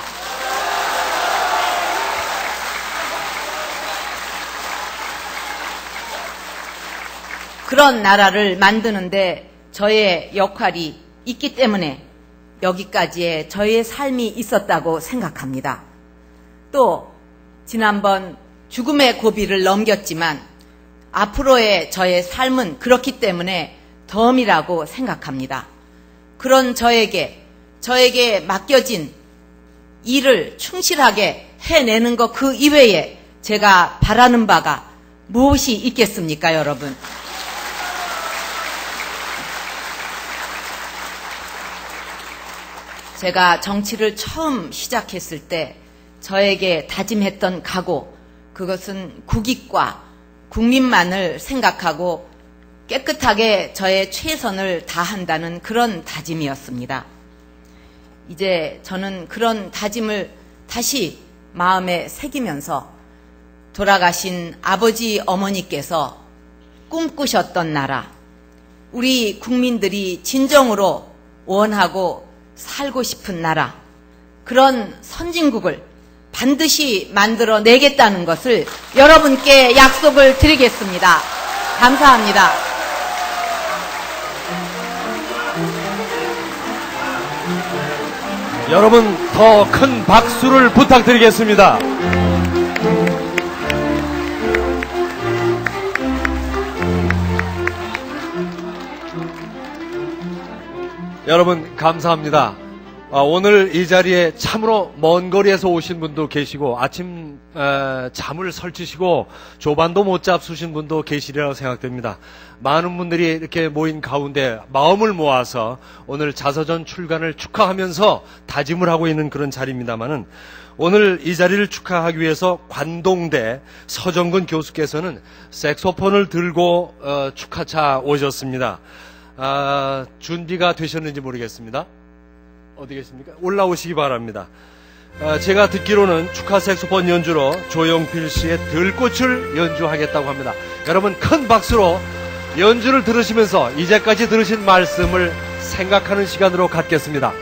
그런 나라를 만드는데 저의 역할이 있기 때문에 여기까지의 저의 삶이 있었다고 생각합니다. 또 지난번 죽음의 고비를 넘겼지만 앞으로의 저의 삶은 그렇기 때문에 덤이라고 생각합니다. 그런 저에게 맡겨진 일을 충실하게 해내는 것 그 이외에 제가 바라는 바가 무엇이 있겠습니까, 여러분? 제가 정치를 처음 시작했을 때 저에게 다짐했던 각오, 그것은 국익과 국민만을 생각하고 깨끗하게 저의 최선을 다한다는 그런 다짐이었습니다. 이제 저는 그런 다짐을 다시 마음에 새기면서 돌아가신 아버지 어머니께서 꿈꾸셨던 나라, 우리 국민들이 진정으로 원하고 살고 싶은 나라, 그런 선진국을 반드시 만들어내겠다는 것을 여러분께 약속을 드리겠습니다. 감사합니다. 여러분 더 큰 박수를 부탁드리겠습니다. 여러분 감사합니다. 오늘 이 자리에 참으로 먼 거리에서 오신 분도 계시고 아침 잠을 설치시고 조반도 못 잡수신 분도 계시리라고 생각됩니다. 많은 분들이 이렇게 모인 가운데 마음을 모아서 오늘 자서전 출간을 축하하면서 다짐을 하고 있는 그런 자리입니다만은, 오늘 이 자리를 축하하기 위해서 관동대 서정근 교수께서는 색소폰을 들고 축하차 오셨습니다. 준비가 되셨는지 모르겠습니다. 어디 계십니까? 올라오시기 바랍니다. 제가 듣기로는 축하 색소폰 연주로 조용필 씨의 들꽃을 연주하겠다고 합니다. 여러분 큰 박수로 연주를 들으시면서 이제까지 들으신 말씀을 생각하는 시간으로 갖겠습니다.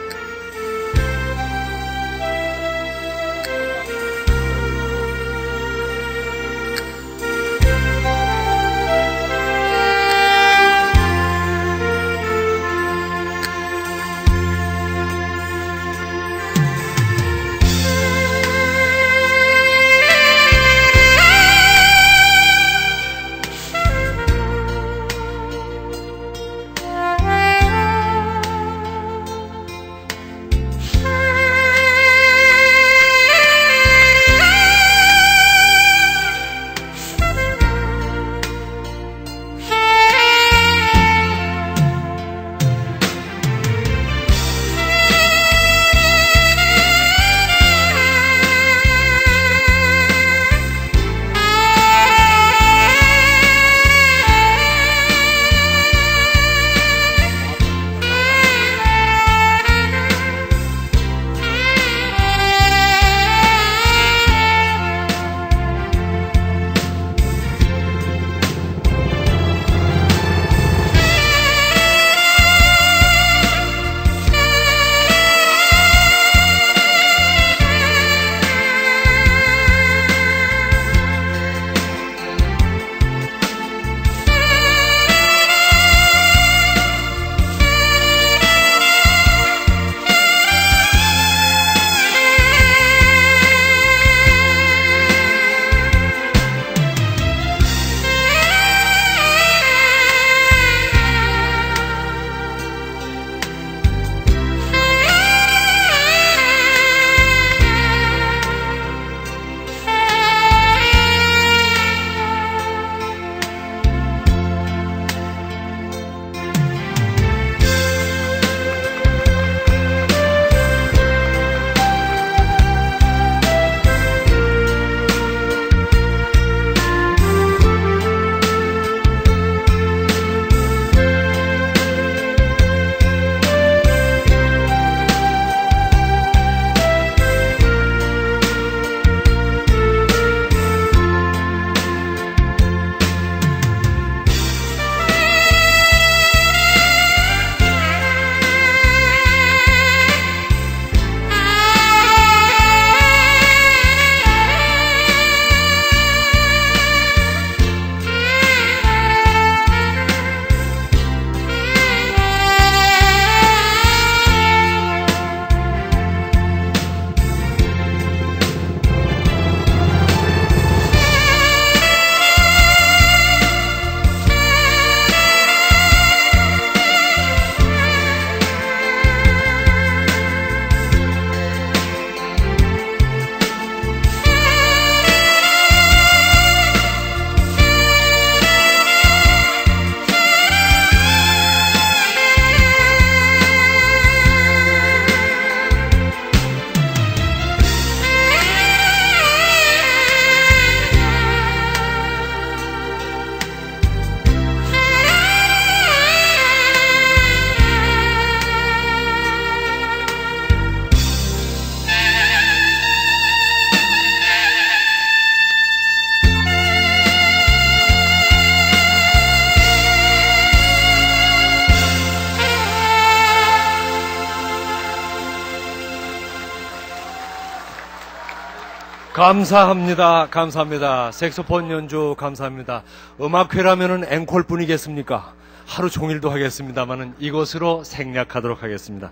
감사합니다. 감사합니다. 색소폰 연주 감사합니다. 음악회라면은 앵콜뿐이겠습니까? 하루 종일도 하겠습니다만은 이것으로 생략하도록 하겠습니다.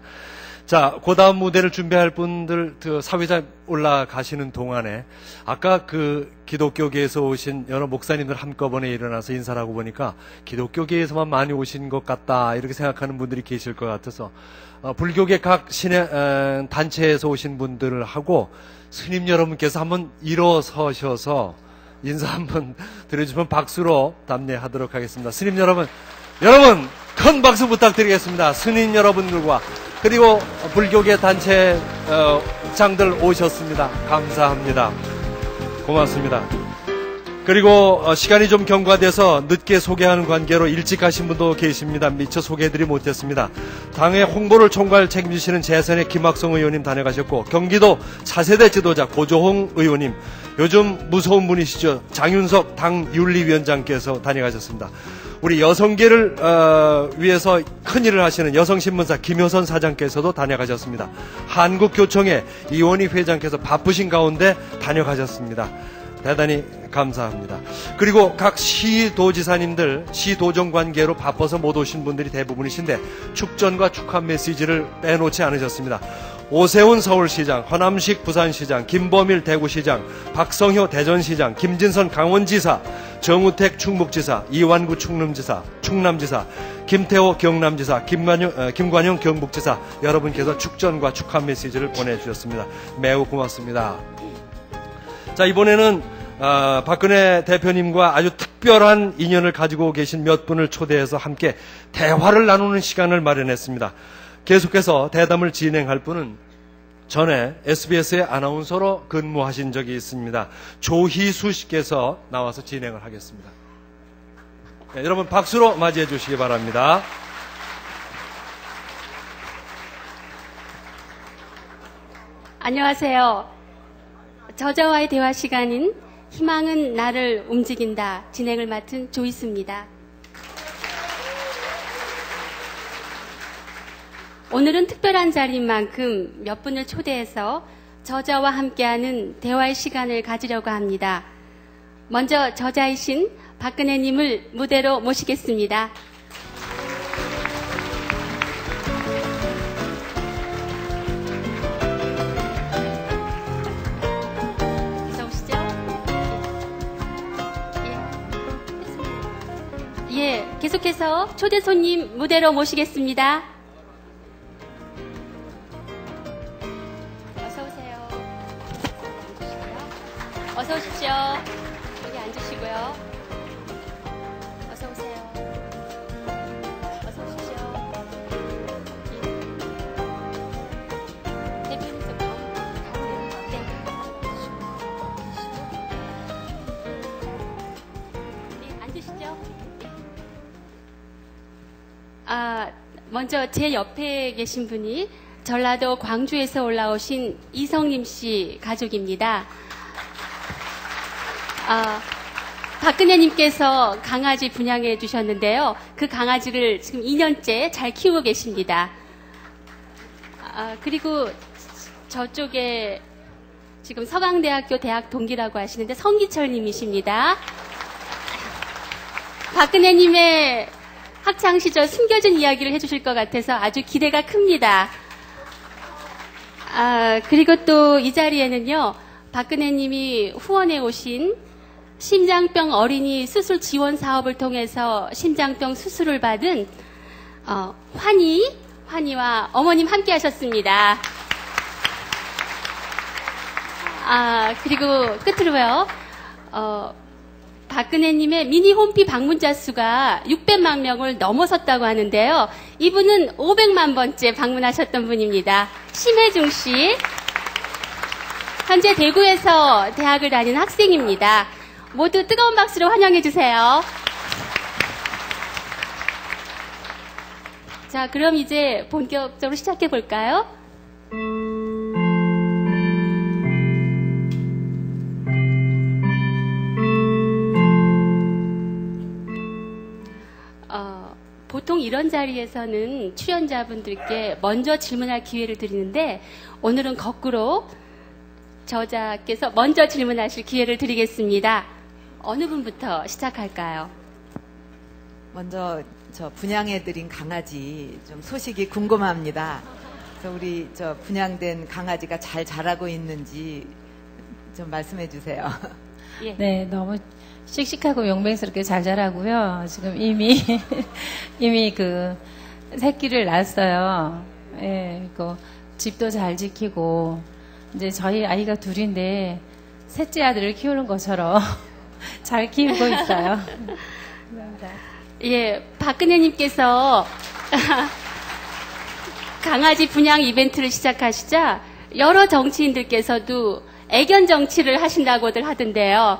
자, 그 다음 무대를 준비할 분들, 사회자 올라가시는 동안에, 아까 기독교계에서 오신 여러 목사님들 한꺼번에 일어나서 인사를 하고 보니까 기독교계에서만 많이 오신 것 같다, 이렇게 생각하는 분들이 계실 것 같아서, 불교계 각 단체에서 오신 분들을 하고, 스님 여러분께서 한번 일어서셔서 인사 한번 드려주시면 박수로 답례하도록 하겠습니다. 스님 여러분, 큰 박수 부탁드리겠습니다. 스님 여러분들과 그리고 불교계 단체 장들 오셨습니다. 감사합니다. 고맙습니다. 그리고 시간이 좀 경과돼서 늦게 소개하는 관계로 일찍 가신 분도 계십니다. 미처 소개해드리 못했습니다. 당의 홍보를 총괄 책임지시는 재선의 김학성 의원님 다녀가셨고, 경기도 차세대 지도자 고조홍 의원님, 요즘 무서운 분이시죠. 장윤석 당 윤리위원장께서 다녀가셨습니다. 우리 여성계를 위해서 큰일을 하시는 여성신문사 김효선 사장께서도 다녀가셨습니다. 한국교총회 이원희 회장께서 바쁘신 가운데 다녀가셨습니다. 대단히 감사합니다. 그리고 각 시도지사님들, 시도정 관계로 바빠서 못 오신 분들이 대부분이신데 축전과 축하 메시지를 빼놓지 않으셨습니다. 오세훈 서울시장, 허남식 부산시장, 김범일 대구시장, 박성효 대전시장, 김진선 강원지사, 정우택 충북지사, 이완구 충남지사, 김태호 경남지사, 김관영 경북지사, 여러분께서 축전과 축하 메시지를 보내주셨습니다. 매우 고맙습니다. 자, 이번에는 박근혜 대표님과 아주 특별한 인연을 가지고 계신 몇 분을 초대해서 함께 대화를 나누는 시간을 마련했습니다. 계속해서 대담을 진행할 분은 전에 SBS의 아나운서로 근무하신 적이 있습니다. 조희수 씨께서 나와서 진행을 하겠습니다. 네, 여러분 박수로 맞이해 주시기 바랍니다. 안녕하세요. 저자와의 대화 시간인 희망은 나를 움직인다 진행을 맡은 조희수입니다. 오늘은 특별한 자리인 만큼 몇 분을 초대해서 저자와 함께하는 대화의 시간을 가지려고 합니다. 먼저 저자이신 박근혜님을 무대로 모시겠습니다. 계속해서 초대 손님 무대로 모시겠습니다. 어서 오세요. 어서 오십시오. 여기 앉으시고요. 어서 오세요. 어서 오십시오. 대표님 좀 가세요. 네, 앉으시죠. 먼저 제 옆에 계신 분이 전라도 광주에서 올라오신 이성림 씨 가족입니다. 박근혜님께서 강아지 분양해 주셨는데요. 그 강아지를 지금 2년째 잘 키우고 계십니다. 그리고 저쪽에 지금 서강대학교 대학 동기라고 하시는데 성기철 님이십니다. 박근혜님의 학창시절 숨겨진 이야기를 해주실 것 같아서 아주 기대가 큽니다. 그리고 또 이 자리에는요, 박근혜님이 후원해 오신 심장병 어린이 수술 지원 사업을 통해서 심장병 수술을 받은 환희와 어머님 함께 하셨습니다. 그리고 끝으로요, 박근혜님의 미니 홈피 방문자 수가 600만 명을 넘어섰다고 하는데요. 이분은 500만 번째 방문하셨던 분입니다. 심혜중 씨. 현재 대구에서 대학을 다니는 학생입니다. 모두 뜨거운 박수로 환영해 주세요. 자, 그럼 이제 본격적으로 시작해 볼까요? 보통 이런 자리에서는 출연자분들께 먼저 질문할 기회를 드리는데 오늘은 거꾸로 저자께서 먼저 질문하실 기회를 드리겠습니다. 어느 분부터 시작할까요? 먼저 저 분양해드린 강아지 좀 소식이 궁금합니다. 그래서 우리 저 분양된 강아지가 잘 자라고 있는지 좀 말씀해 주세요. 예. 네, 너무 씩씩하고 용맹스럽게 잘 자라고요. 지금 이미 그 새끼를 낳았어요. 예, 그 집도 잘 지키고 이제 저희 아이가 둘인데 셋째 아들을 키우는 것처럼 잘 키우고 있어요. 감사합니다. 예, 박근혜님께서 강아지 분양 이벤트를 시작하시자 여러 정치인들께서도 애견 정치를 하신다고들 하던데요.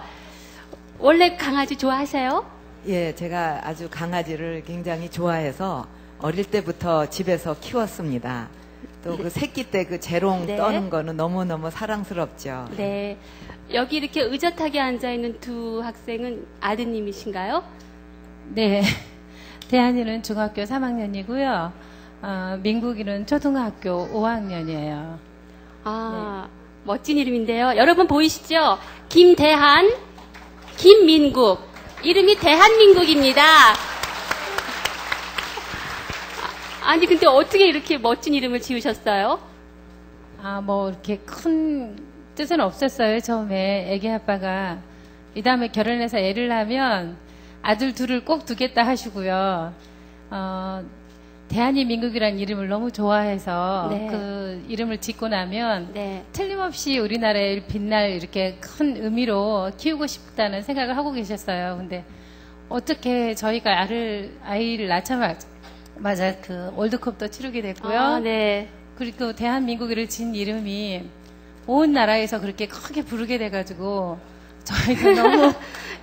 원래 강아지 좋아하세요? 예, 제가 아주 강아지를 굉장히 좋아해서 어릴 때부터 집에서 키웠습니다. 또 그 새끼 때 그 재롱 네. 떠는 거는 너무너무 사랑스럽죠. 네. 여기 이렇게 의젓하게 앉아있는 두 학생은 아드님이신가요? 네. 대한이는 중학교 3학년이고요. 민국이는 초등학교 5학년이에요. 아, 멋진 이름인데요. 여러분 보이시죠? 김대한, 김민국. 이름이 대한민국입니다. 아니, 근데 어떻게 이렇게 멋진 이름을 지으셨어요? 뭐 이렇게 큰 뜻은 없었어요. 처음에 애기 아빠가 이 다음에 결혼해서 애를 낳으면 아들 둘을 꼭 두겠다 하시고요. 대한이 민국이라는 이름을 너무 좋아해서 네. 그 이름을 짓고 나면 네. 틀림없이 우리나라에 빛날 이렇게 큰 의미로 키우고 싶다는 생각을 하고 계셨어요. 근데 어떻게 저희가 아이를 낳자마자 그 월드컵도 치르게 됐고요. 아, 네. 그리고 대한민국이를 진 이름이 온 나라에서 그렇게 크게 부르게 돼가지고 저희도 너무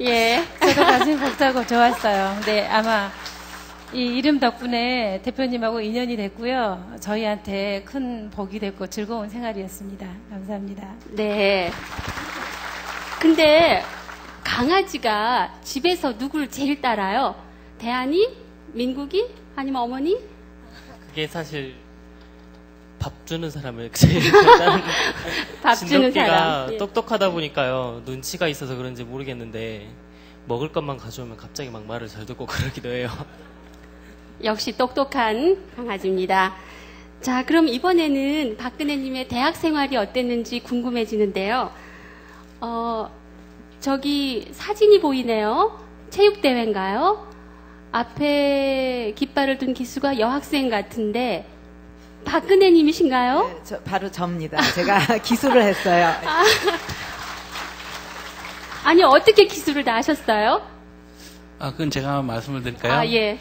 예. 저도 가슴이 벅차고 좋았어요. 근데 아마 이 이름 덕분에 대표님하고 인연이 됐고요. 저희한테 큰 복이 됐고 즐거운 생활이었습니다. 감사합니다. 네. 근데 강아지가 집에서 누구를 제일 따라요? 대한이? 민국이? 아니면 어머니? 그게 사실 밥 주는 사람을 제일 따르는 밥 주는 진돗개가 사람. 예. 똑똑하다 보니까요. 눈치가 있어서 그런지 모르겠는데 먹을 것만 가져오면 갑자기 막 말을 잘 듣고 그러기도 해요. 역시 똑똑한 강아지입니다. 자, 그럼 이번에는 박근혜님의 대학 생활이 어땠는지 궁금해지는데요. 저기 사진이 보이네요. 체육대회인가요? 앞에 깃발을 든 기수가 여학생 같은데 박근혜님이신가요? 네, 바로 접니다. 제가 기술을 했어요. 아니, 어떻게 기술을 다 하셨어요? 그건 제가 말씀을 드릴까요? 아, 예.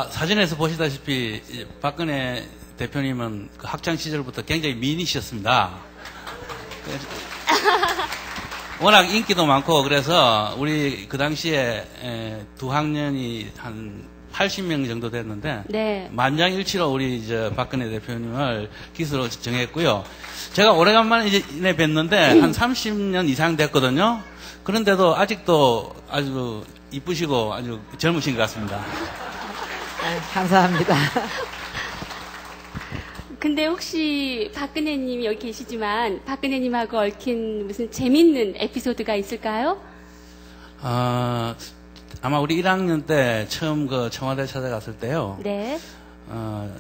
사진에서 보시다시피 박근혜 대표님은 그 학창 시절부터 굉장히 미인이셨습니다. 워낙 인기도 많고 그래서 우리 그 당시에 두 학년이 한 80명 정도 됐는데 네. 만장일치로 우리 박근혜 대표님을 기수로 정했고요. 제가 오래간만에 뵀는데 한 30년 이상 됐거든요. 그런데도 아직도 아주 이쁘시고 아주 젊으신 것 같습니다. 감사합니다. 근데 혹시 박근혜님이 여기 계시지만 박근혜님하고 얽힌 무슨 재밌는 에피소드가 있을까요? 아마 우리 1학년 때 처음 그 청와대 찾아갔을 때요. 네.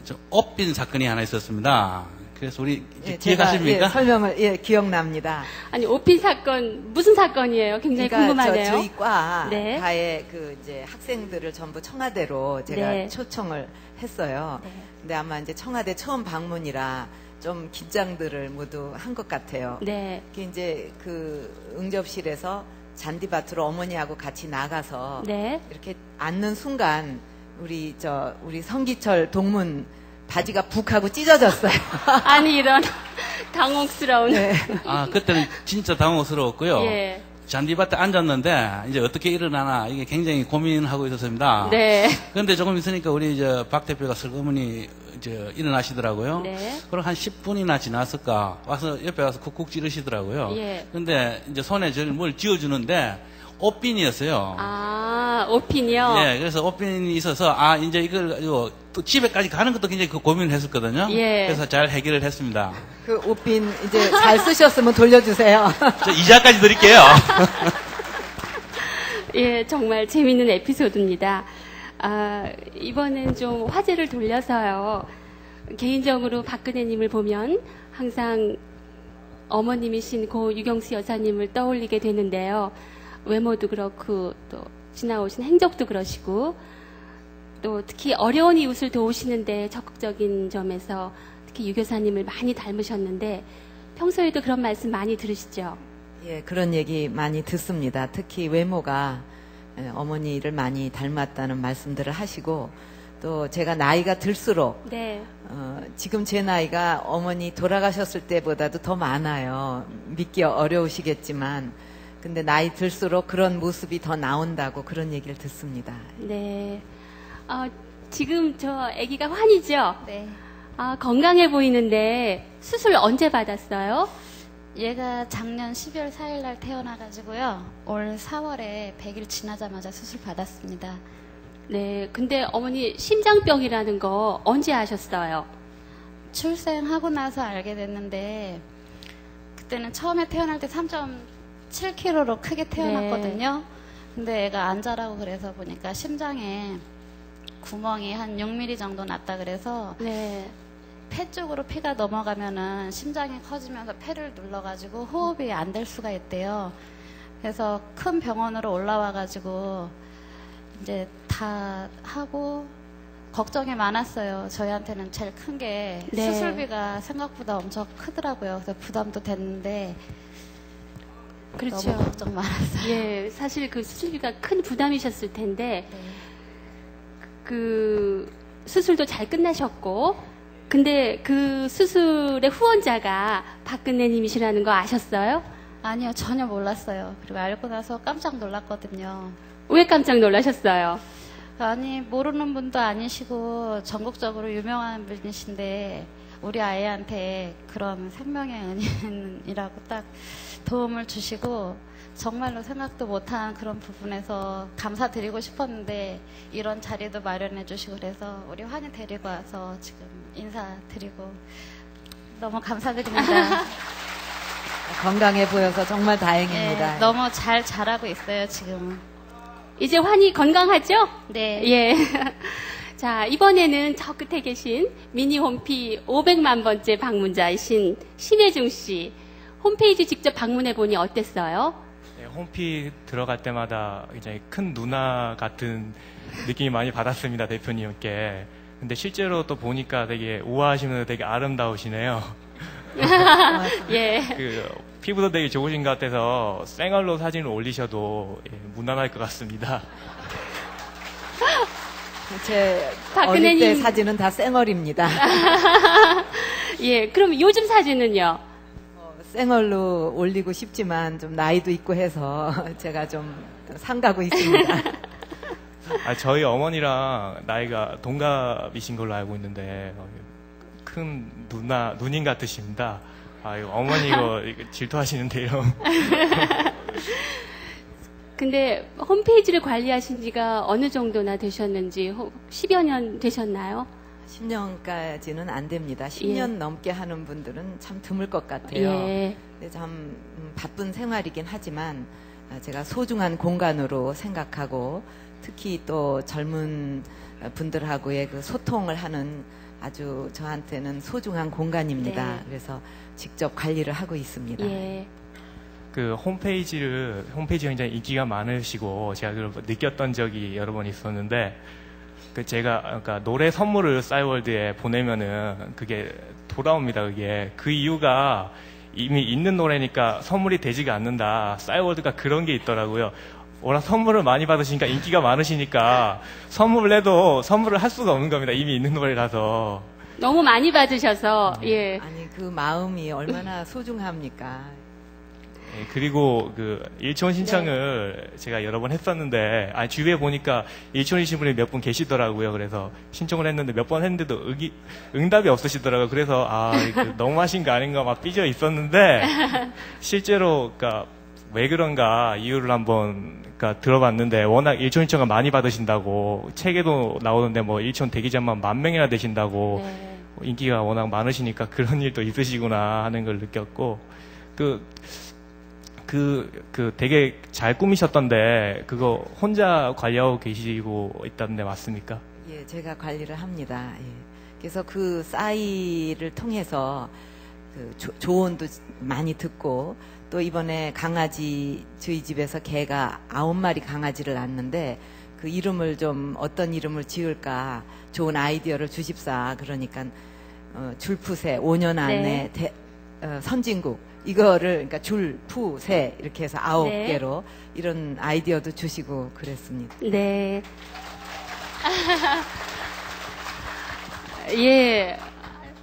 좀 옷빈 사건이 하나 있었습니다. 그래서 우리 예, 기억하십니까? 설명을 기억납니다. 아니, 옷핀 사건 무슨 사건이에요? 굉장히 궁금하네요. 저희 과 네. 다의 그 이제 학생들을 전부 청와대로 제가 네. 초청을 했어요. 근데 아마 이제 청와대 처음 방문이라 좀 긴장들을 모두 한 것 같아요. 네. 그게 이제 그 응접실에서 잔디밭으로 어머니하고 같이 나가서 네. 이렇게 앉는 순간 우리 성기철 동문 바지가 북하고 찢어졌어요. 아니, 이런 당혹스러운. 네. 그때는 진짜 당황스러웠고요. 예. 잔디밭에 앉았는데 이제 어떻게 일어나나 이게 굉장히 고민하고 있었습니다. 네. 그런데 조금 있으니까 우리 박 대표가 슬그머니 일어나시더라고요. 네. 그럼 한 10분이나 지났을까 와서 옆에 와서 쿡쿡 찌르시더라고요. 예. 근데 이제 손에 뭘 쥐어주는데 옷빈이었어요. 아, 옷핀이요? 예, 그래서 옷빈이 있어서, 이제 이걸 가지고 또 집에까지 가는 것도 굉장히 고민을 했었거든요. 예. 그래서 잘 해결을 했습니다. 그 옷빈 이제 잘 쓰셨으면 돌려주세요. 저 이자까지 드릴게요. 예, 정말 재밌는 에피소드입니다. 이번엔 좀 화제를 돌려서요. 개인적으로 박근혜님을 보면 항상 어머님이신 고 유경수 여사님을 떠올리게 되는데요. 외모도 그렇고 또 지나오신 행적도 그러시고 또 특히 어려운 이웃을 도우시는데 적극적인 점에서 특히 유 교사님을 많이 닮으셨는데 평소에도 그런 말씀 많이 들으시죠? 예, 그런 얘기 많이 듣습니다. 특히 외모가 어머니를 많이 닮았다는 말씀들을 하시고 또 제가 나이가 들수록 네. 지금 제 나이가 어머니 돌아가셨을 때보다도 더 많아요. 믿기 어려우시겠지만 근데 나이 들수록 그런 모습이 더 나온다고 그런 얘기를 듣습니다. 네. 지금 저 아기가 환이죠? 네. 건강해 보이는데 수술 언제 받았어요? 얘가 작년 12월 4일 날 태어나가지고요. 올 4월에 100일 지나자마자 수술 받았습니다. 네. 근데 어머니 심장병이라는 거 언제 아셨어요? 출생하고 나서 알게 됐는데 그때는 처음에 태어날 때 3.7kg로 크게 태어났거든요. 네. 근데 애가 안 자라고 그래서 보니까 심장에 구멍이 한 6mm 정도 났다 그래서 네. 폐 쪽으로 피가 넘어가면은 심장이 커지면서 폐를 눌러가지고 호흡이 안 될 수가 있대요. 그래서 큰 병원으로 올라와가지고 이제 다 하고 걱정이 많았어요. 저희한테는 제일 큰 게 네. 수술비가 생각보다 엄청 크더라고요. 그래서 부담도 됐는데 그렇죠. 너무 걱정 많았어요. 예, 사실 그 수술비가 큰 부담이셨을 텐데 그 수술도 잘 끝나셨고 근데 그 수술의 후원자가 박근혜님이시라는 거 아셨어요? 아니요, 전혀 몰랐어요. 그리고 알고 나서 깜짝 놀랐거든요. 왜 깜짝 놀라셨어요? 아니, 모르는 분도 아니시고 전국적으로 유명한 분이신데 우리 아이한테 그런 생명의 은인이라고 딱 도움을 주시고 정말로 생각도 못한 그런 부분에서 감사드리고 싶었는데 이런 자리도 마련해 주시고 그래서 우리 환희 데리고 와서 지금 인사드리고 너무 감사드립니다. 건강해 보여서 정말 다행입니다. 네, 너무 잘 자라고 있어요, 지금은. 이제 환희 건강하죠? 네. 예. 자, 이번에는 저 끝에 계신 미니 홈피 500만 번째 방문자이신 신혜중 씨. 홈페이지 직접 방문해 보니 어땠어요? 네, 홈피 들어갈 때마다 굉장히 큰 누나 같은 느낌이 많이 받았습니다, 대표님께. 근데 실제로 또 보니까 되게 우아하시면서 되게 아름다우시네요. 예. 피부도 되게 좋으신 것 같아서 생얼로 사진을 올리셔도 무난할 것 같습니다. 제 박근혜님. 어릴 때 사진은 다 생얼입니다. 예, 그럼 요즘 사진은요? 생얼로 올리고 싶지만 좀 나이도 있고 해서 제가 좀 상가고 있습니다. 저희 어머니랑 나이가 동갑이신 걸로 알고 있는데 큰 누님 같으십니다. 이거 어머니 이거 질투하시는데요. 근데 홈페이지를 관리하신 지가 어느 정도나 되셨는지 10여 년 되셨나요? 10년까지는 안 됩니다. 10년 넘게 하는 분들은 참 드물 것 같아요. 예. 근데 참 바쁜 생활이긴 하지만 제가 소중한 공간으로 생각하고 특히 또 젊은 분들하고의 그 소통을 하는 아주 저한테는 소중한 공간입니다. 네. 그래서 직접 관리를 하고 있습니다. 예. 그 홈페이지가 굉장히 인기가 많으시고 제가 그걸 느꼈던 적이 여러 번 있었는데 그러니까 노래 선물을 싸이월드에 보내면은 그게 돌아옵니다. 그 이유가 이미 있는 노래니까 선물이 되지가 않는다. 싸이월드가 그런 게 있더라고요. 워낙 선물을 많이 받으시니까 인기가 많으시니까 선물을 해도 선물을 할 수가 없는 겁니다. 이미 있는 노래라서. 너무 많이 받으셔서 예. 아니 그 마음이 얼마나 소중합니까? 그리고 그 일촌 신청을 제가 여러 번 했었는데 주위에 보니까 일촌이신 분이 몇 분 계시더라고요. 그래서 신청을 했는데 몇 번 했는데도 응답이 없으시더라고요. 그래서 너무하신 거 아닌가 막 삐져 있었는데 실제로 그러니까 왜 그런가 이유를 한번 그러니까 들어봤는데 워낙 일촌 신청을 많이 받으신다고 책에도 나오는데 뭐 일촌 대기자만 10,000명이나 되신다고 네. 인기가 워낙 많으시니까 그런 일도 있으시구나 하는 걸 느꼈고 되게 잘 꾸미셨던데 그거 혼자 관리하고 계시고 있다는데 맞습니까? 예, 제가 관리를 합니다. 예. 그래서 그 싸이를 통해서 그 조언도 많이 듣고 또 이번에 강아지 저희 집에서 개가 9마리 강아지를 낳았는데 그 이름을 좀 어떤 이름을 지을까 좋은 아이디어를 주십사. 그러니까 줄푸새 5년 안에 선진국 이거를 그러니까 줄푸새 이렇게 해서 9개로 이런 아이디어도 주시고 그랬습니다. 네. 예,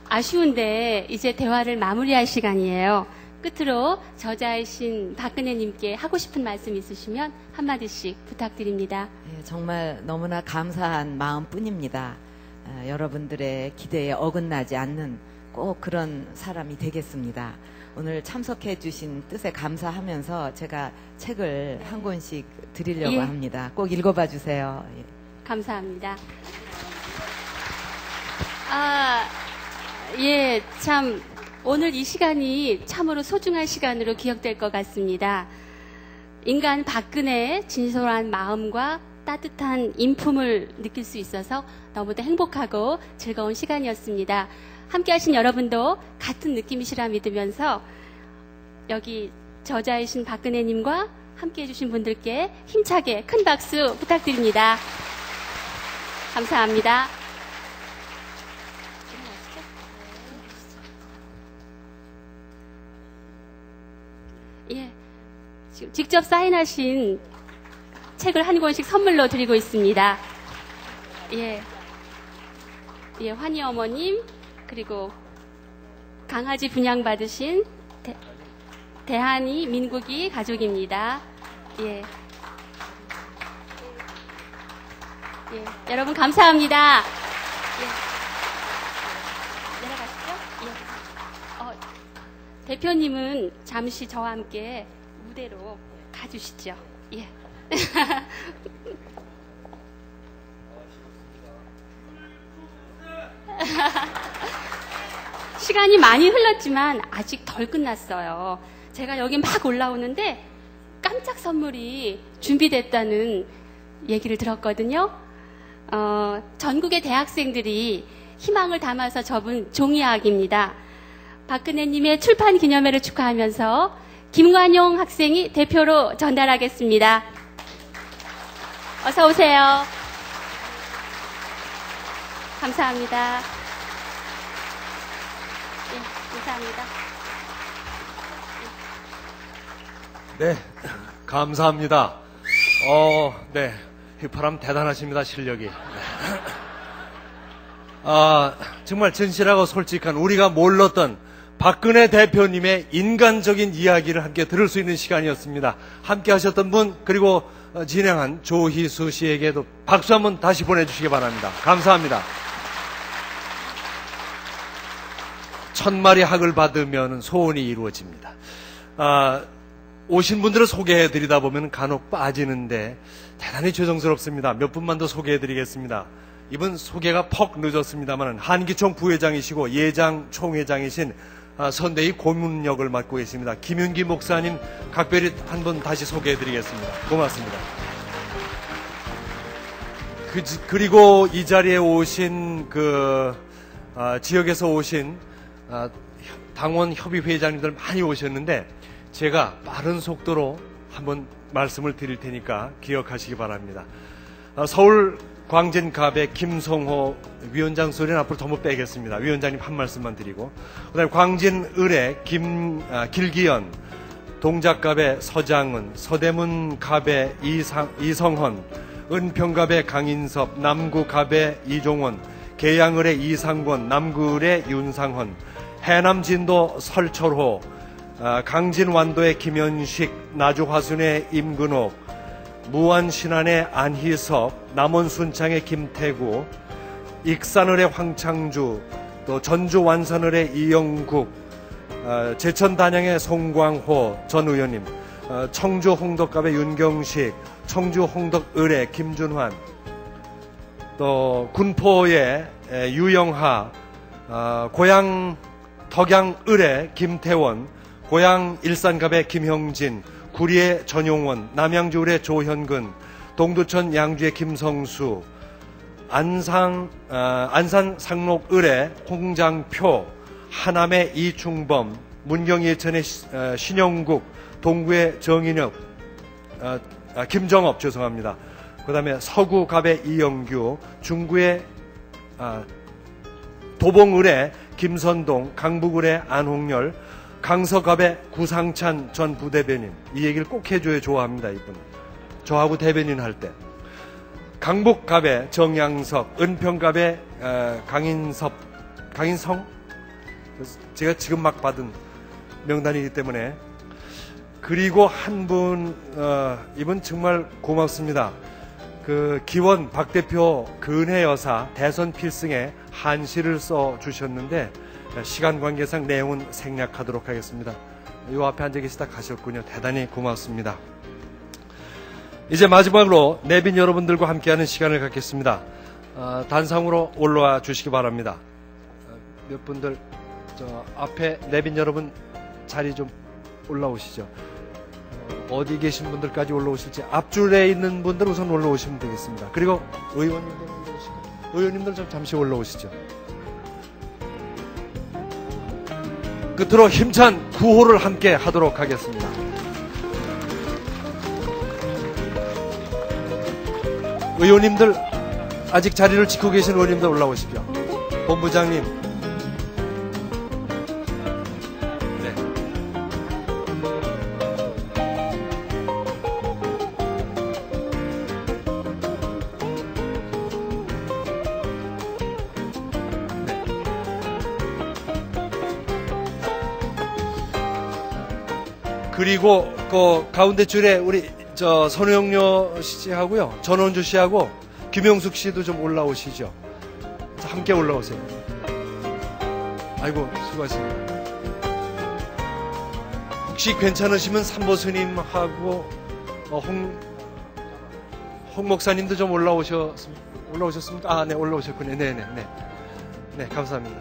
아쉬운데 이제 대화를 마무리할 시간이에요. 끝으로 저자이신 박근혜님께 하고 싶은 말씀 있으시면 한마디씩 부탁드립니다. 예, 정말 너무나 감사한 마음뿐입니다. 여러분들의 기대에 어긋나지 않는 꼭 그런 사람이 되겠습니다. 오늘 참석해 주신 뜻에 감사하면서 제가 책을 한 권씩 드리려고 합니다. 꼭 읽어봐 주세요. 예. 감사합니다. 참 오늘 이 시간이 참으로 소중한 시간으로 기억될 것 같습니다. 인간 박근혜의 진솔한 마음과 따뜻한 인품을 느낄 수 있어서 너무도 행복하고 즐거운 시간이었습니다. 함께 하신 여러분도 같은 느낌이시라 믿으면서 여기 저자이신 박근혜님과 함께 해주신 분들께 힘차게 큰 박수 부탁드립니다. 감사합니다. 예, 지금 직접 사인하신 책을 한 권씩 선물로 드리고 있습니다. 예, 환희 어머님 그리고 강아지 분양받으신 대한이 민국이 가족입니다. 예, 여러분 감사합니다. 내려가시죠. 대표님은 잠시 저와 함께 무대로 가주시죠. 예. 시간이 많이 흘렀지만 아직 덜 끝났어요. 제가 여기 막 올라오는데 깜짝 선물이 준비됐다는 얘기를 들었거든요. 전국의 대학생들이 희망을 담아서 접은 종이학입니다. 박근혜님의 출판 기념회를 축하하면서 김관용 학생이 대표로 전달하겠습니다. 어서 오세요. 감사합니다. 예, 감사합니다. 네, 감사합니다. 네, 휘파람 대단하십니다, 실력이. 정말 진실하고 솔직한 우리가 몰랐던 박근혜 대표님의 인간적인 이야기를 함께 들을 수 있는 시간이었습니다. 함께 하셨던 분 그리고 진행한 조희수 씨에게도 박수 한번 다시 보내주시기 바랍니다. 감사합니다. 1000마리 학을 받으면 소원이 이루어집니다. 오신 분들을 소개해드리다 보면 간혹 빠지는데 대단히 죄송스럽습니다. 몇 분만 더 소개해드리겠습니다. 이번 소개가 퍽 늦었습니다만 한기총 부회장이시고 예장 총회장이신 선대위 고문역을 맡고 계십니다. 김윤기 목사님 각별히 한 번 다시 소개해드리겠습니다. 고맙습니다. 그리고 이 자리에 오신 지역에서 오신 당원 협의회장님들 많이 오셨는데 제가 빠른 속도로 한번 말씀을 드릴 테니까 기억하시기 바랍니다. 서울 광진갑의 김성호 위원장 소리는 앞으로 전부 빼겠습니다. 위원장님 한 말씀만 드리고, 그다음에 광진을의 길기현, 동작갑의 서장은, 서대문갑의 이성헌, 은평갑의 강인섭, 남구갑의 이종원, 계양을의 이상권, 남구의 윤상헌, 해남진도 설철호, 강진완도의 김현식, 나주화순의 임근옥, 무안신안의 안희섭, 남원순창의 김태구, 익산을의 황창주, 또 전주완산을의 이영국, 제천단양의 송광호 전 의원님, 청주 홍덕갑의 윤경식, 청주 홍덕을의 김준환, 또 군포의 유영하, 고양 덕양을의 김태원, 고양 일산갑의 김형진, 구리의 전용원, 남양주을의 조현근, 동두천 양주의 김성수, 안산 상록을의 홍장표, 하남의 이충범, 문경 예천의 신영국, 동구의 정인혁, 김정업 죄송합니다. 그 다음에 서구갑의 이영규, 중구의 도봉을의 김선동, 강북을의 안홍열, 강서갑의 구상찬 전 부대변인. 이 얘기를 꼭 해줘야 좋아합니다, 이분. 저하고 대변인 할 때. 강북갑의 정양석, 은평갑의 강인성. 제가 지금 막 받은 명단이기 때문에. 그리고 한 분, 이분 정말 고맙습니다. 그 기원 박 대표 근혜 여사 대선 필승에 한시를 써 주셨는데 시간 관계상 내용은 생략하도록 하겠습니다. 요 앞에 앉아 계시다 가셨군요. 대단히 고맙습니다. 이제 마지막으로 내빈 여러분들과 함께하는 시간을 갖겠습니다. 단상으로 올라와 주시기 바랍니다. 몇 분들 저 앞에 내빈 여러분 자리 좀 올라오시죠. 어디 계신 분들까지 올라오실지 앞줄에 있는 분들 우선 올라오시면 되겠습니다. 그리고 의원님들 좀 잠시 올라오시죠. 끝으로 힘찬 구호를 함께 하도록 하겠습니다. 의원님들 아직 자리를 지키고 계신 의원님들 올라오십시오. 본부장님. 그리고 그 가운데 줄에 우리 저 선우영료 씨하고요, 전원주 씨하고 김용숙 씨도 좀 올라오시죠. 함께 올라오세요. 아이고 수고하십니다. 혹시 괜찮으시면 삼보 스님하고 홍 목사님도 좀 올라오셨습니까? 아, 네, 올라오셨군요. 네네네. 네, 감사합니다.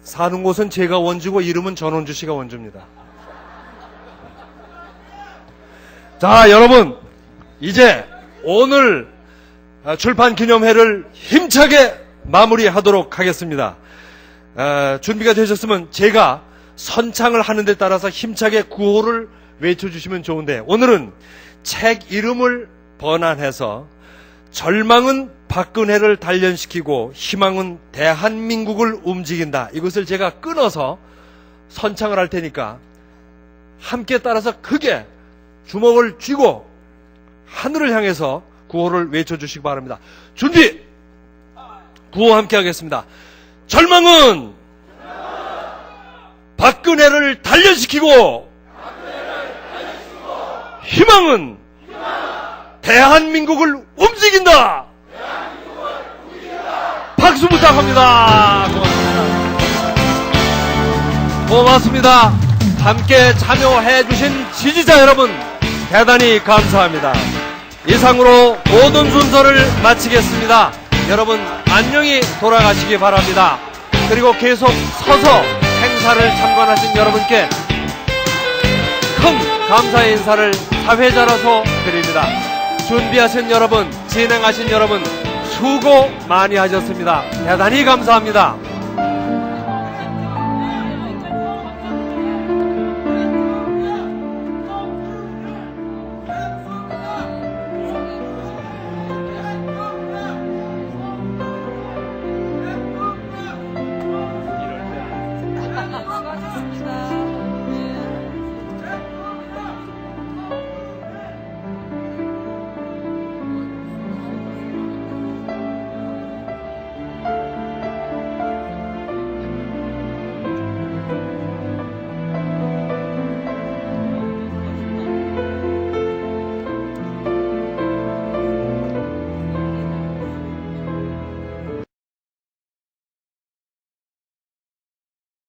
사는 곳은 제가 원주고 이름은 전원주 씨가 원주입니다. 자, 여러분, 이제 오늘 출판 기념회를 힘차게 마무리하도록 하겠습니다. 준비가 되셨으면 제가 선창을 하는 데 따라서 힘차게 구호를 외쳐주시면 좋은데, 오늘은 책 이름을 번안해서 절망은 박근혜를 단련시키고 희망은 대한민국을 움직인다. 이것을 제가 끊어서 선창을 할 테니까 함께 따라서 크게 주먹을 쥐고 하늘을 향해서 구호를 외쳐주시기 바랍니다. 준비! 구호 함께 하겠습니다. 절망은 박근혜를 단련시키고 희망은 대한민국을 움직인다. 박수 부탁합니다. 고맙습니다. 함께 참여해 주신 지지자 여러분 대단히 감사합니다. 이상으로 모든 순서를 마치겠습니다. 여러분 안녕히 돌아가시기 바랍니다. 그리고 계속 서서 행사를 참관하신 여러분께 큰 감사의 인사를 사회자로서 드립니다. 준비하신 여러분, 진행하신 여러분 수고 많이 하셨습니다. 대단히 감사합니다.